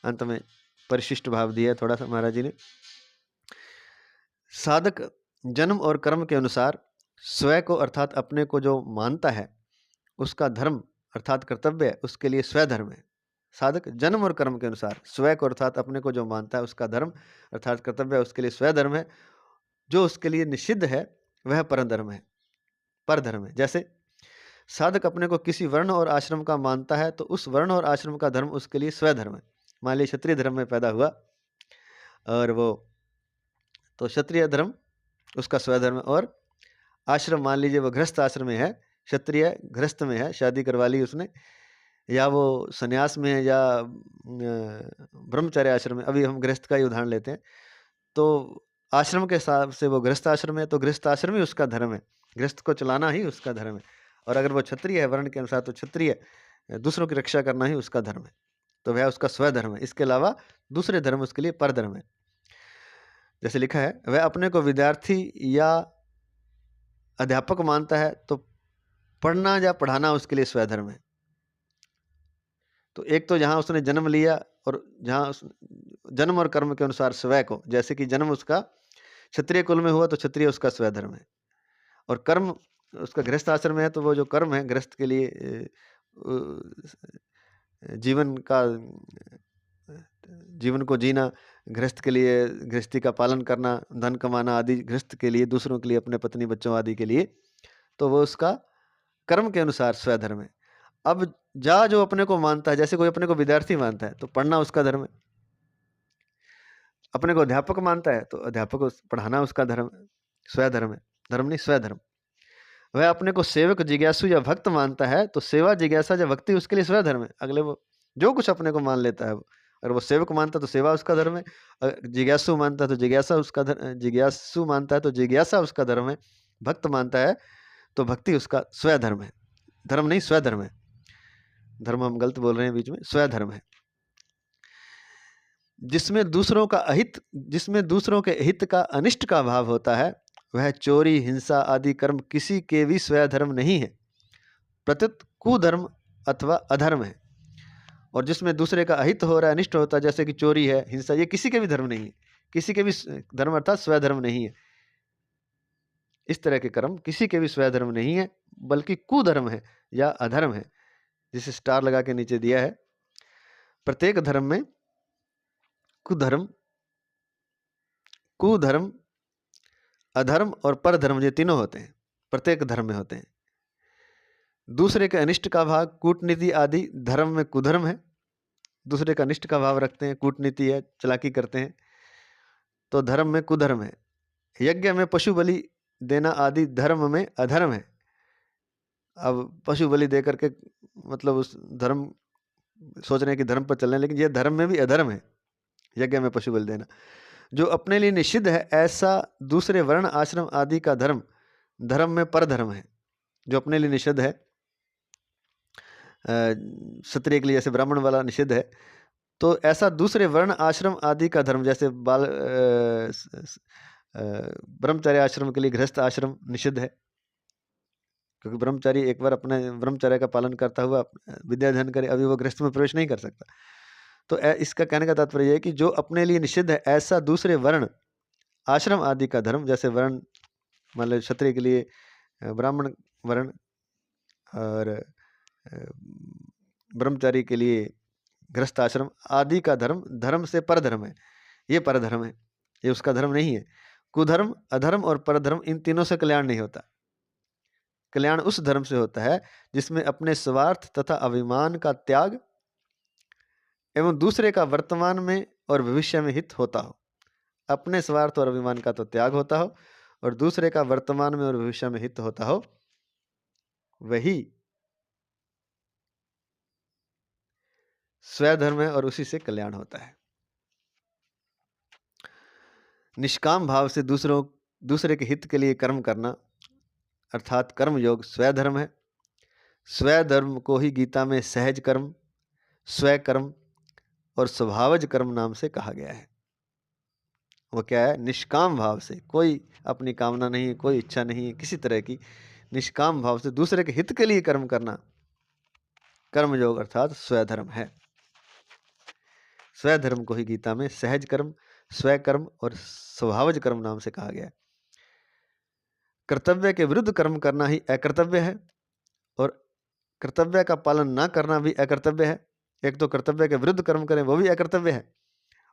A: अंत में परिशिष्ट भाव दिया थोड़ा सा महाराज जी ने। साधक जन्म और कर्म के अनुसार स्व को अर्थात अपने को जो मानता है, उसका धर्म अर्थात कर्तव्य है, उसके लिए स्वधर्म है। साधक जन्म और कर्म के अनुसार स्व को अर्थात अपने को जो मानता है, उसका धर्म अर्थात कर्तव्य है, उसके लिए स्वधर्म है। जो उसके लिए निषिद्ध है वह परधर्म है, परधर्म है। जैसे साधक अपने को किसी वर्ण और आश्रम का मानता है, तो उस वर्ण और आश्रम का धर्म उसके लिए स्वधर्म है। मान लीजिए क्षत्रिय धर्म में पैदा हुआ, और वो तो क्षत्रिय धर्म उसका स्वधर्म है। और आश्रम मान लीजिए वो गृहस्थ आश्रम में है, क्षत्रिय गृहस्थ में है, शादी करवा ली उसने, या वो संन्यास में है, या ब्रह्मचर्य आश्रम में। अभी हम गृहस्थ का ही उदाहरण लेते हैं। तो आश्रम के हिसाब से वो गृहस्थ आश्रम है, तो गृहस्थ आश्रम ही उसका धर्म है, गृहस्थ को चलाना ही उसका धर्म है। और अगर वो क्षत्रिय है वर्ण के अनुसार, तो क्षत्रिय दूसरों की रक्षा करना ही उसका धर्म है, तो वह उसका स्वधर्म है। इसके अलावा दूसरे धर्म उसके लिए परधर्म है। जैसे लिखा है, वह अपने को विद्यार्थी या अध्यापक मानता है, तो पढ़ना या पढ़ाना उसके लिए स्वधर्म है। तो एक तो जहाँ उसने जन्म लिया, और जहाँ जन्म और कर्म के अनुसार स्व को, जैसे कि जन्म उसका क्षत्रिय कुल में हुआ तो क्षत्रिय उसका स्वधर्म है, और कर्म उसका गृहस्थ आश्रम में है, तो वो जो कर्म है गृहस्थ के लिए जीवन को जीना, गृहस्थ के लिए गृहस्थी का पालन करना, धन कमाना आदि गृहस्थ के लिए, दूसरों के लिए, अपने पत्नी बच्चों आदि के लिए, तो वो उसका कर्म के अनुसार स्वधर्म है। अब जो अपने को मानता है, जैसे कोई अपने को विद्यार्थी मानता है, तो पढ़ना उसका धर्म है। अपने को अध्यापक मानता है, तो अध्यापक पढ़ाना उसका धर्म, स्वधर्म है, धर्म नहीं स्वधर्म। वह अपने को सेवक, जिज्ञासु या भक्त मानता है, तो सेवा, जिज्ञासा या भक्ति उसके लिए स्वधर्म है। अगले वो जो कुछ अपने को मान लेता है, अगर वो सेवक मानता है तो सेवा उसका धर्म है, जिज्ञासु मानता है तो जिज्ञासा उसका जिज्ञासु मानता है तो जिज्ञासा उसका धर्म है, भक्त मानता है तो भक्ति उसका स्वधर्म है, धर्म नहीं स्वधर्म है। धर्म हम गलत बोल रहे हैं बीच में, स्वधर्म है। जिसमें दूसरों के हित का अनिष्ट का भाव होता है, वह चोरी, हिंसा आदि कर्म किसी के भी स्वधर्म नहीं है, प्रत्युत कुधर्म अथवा अधर्म है। और जिसमें दूसरे का अहित हो रहा है, अनिष्ट होता है, जैसे कि चोरी है, हिंसा, ये किसी के भी धर्म नहीं है, किसी के भी धर्म अर्थात स्वधर्म नहीं है। इस तरह के कर्म किसी के भी स्वधर्म नहीं है, बल्कि कुधर्म है या अधर्म है, जिसे स्टार लगा के नीचे दिया है। प्रत्येक धर्म में कुधर्म, अधर्म और परधर्म, ये तीनों होते हैं, प्रत्येक धर्म में होते हैं। दूसरे के अनिष्ट का भाग कूटनीति आदि धर्म में कुधर्म है, दूसरे का अनिष्ट का भाव रखते हैं, कूटनीति है, चालाकी करते हैं, तो धर्म में कुधर्म है। यज्ञ में पशु बलि देना आदि धर्म में अधर्म है। अब पशु बलि दे करके मतलब उस धर्म, सोच रहे हैं कि धर्म पर चल रहे हैं, लेकिन यह धर्म में भी अधर्म है, यज्ञ में पशु बलि देना। जो अपने लिए निषिद्ध है, ऐसा दूसरे वर्ण आश्रम आदि का धर्म, धर्म में परधर्म है। जो अपने लिए निषिद्ध है, क्षत्रिय के लिए जैसे ब्राह्मण वाला निषिद्ध है, तो ऐसा दूसरे वर्ण आश्रम आदि का धर्म, जैसे ब्रह्मचर्य आश्रम के लिए गृहस्थ आश्रम निषिद्ध है, क्योंकि ब्रह्मचारी एक बार अपने ब्रह्मचर्य का पालन करता हुआ विद्या अध्ययन करे, अभी वो गृहस्थ में प्रवेश नहीं कर सकता। तो इसका कहने का तात्पर्य है कि जो अपने लिए निषिद्ध है, ऐसा दूसरे वर्ण आश्रम आदि का धर्म, जैसे वर्ण मतलब क्षत्रिय के लिए ब्राह्मण वर्ण और ब्रह्मचारी के लिए गृहस्थ आश्रम आदि का धर्म, धर्म से परधर्म है, ये परधर्म है, ये उसका धर्म नहीं है। कुधर्म, अधर्म और परधर्म, इन तीनों से कल्याण नहीं होता। कल्याण उस धर्म से होता है जिसमें अपने स्वार्थ तथा अभिमान का त्याग एवं दूसरे का वर्तमान में और भविष्य में हित होता हो। अपने स्वार्थ और अभिमान का तो त्याग होता हो, और दूसरे का वर्तमान में और भविष्य में हित होता हो, वही स्वधर्म है और उसी से कल्याण होता है। निष्काम भाव से दूसरे के हित के लिए कर्म करना अर्थात कर्म योग स्वधर्म है। स्वधर्म को ही गीता में सहज कर्म, स्वकर्म और स्वभावज कर्म नाम से कहा गया है। वो क्या है? निष्काम भाव से, कोई अपनी कामना नहीं है, कोई इच्छा नहीं है किसी तरह की, निष्काम भाव से दूसरे के हित के लिए कर्म करना कर्मयोग अर्थात स्वधर्म है। स्वधर्म को ही गीता में सहज कर्म, स्वकर्म और स्वभावज कर्म नाम से कहा गया है। कर्तव्य के विरुद्ध कर्म करना ही अकर्तव्य है, और कर्तव्य का पालन ना करना भी अकर्तव्य है। एक तो कर्तव्य के विरुद्ध कर्म करें वो भी अकर्तव्य है,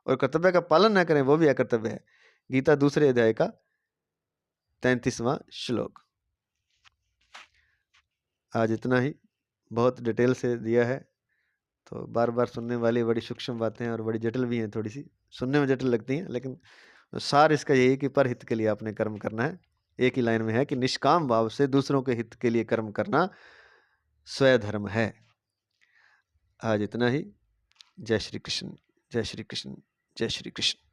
A: और कर्तव्य का पालन ना करें वो भी अकर्तव्य है। गीता दूसरे अध्याय का 33वां श्लोक। आज इतना ही, बहुत डिटेल से दिया है, तो बार बार सुनने वाली बड़ी सूक्ष्म बातें और बड़ी जटिल भी हैं, थोड़ी सी सुनने में जटिल लगती हैं, लेकिन सार इसका यही कि पर हित के लिए आपने कर्म करना है। एक ही लाइन में है कि निष्काम भाव से दूसरों के हित के लिए कर्म करना स्वधर्म है। आज इतना ही। जय श्री कृष्ण, जय श्री कृष्ण, जय श्री कृष्ण।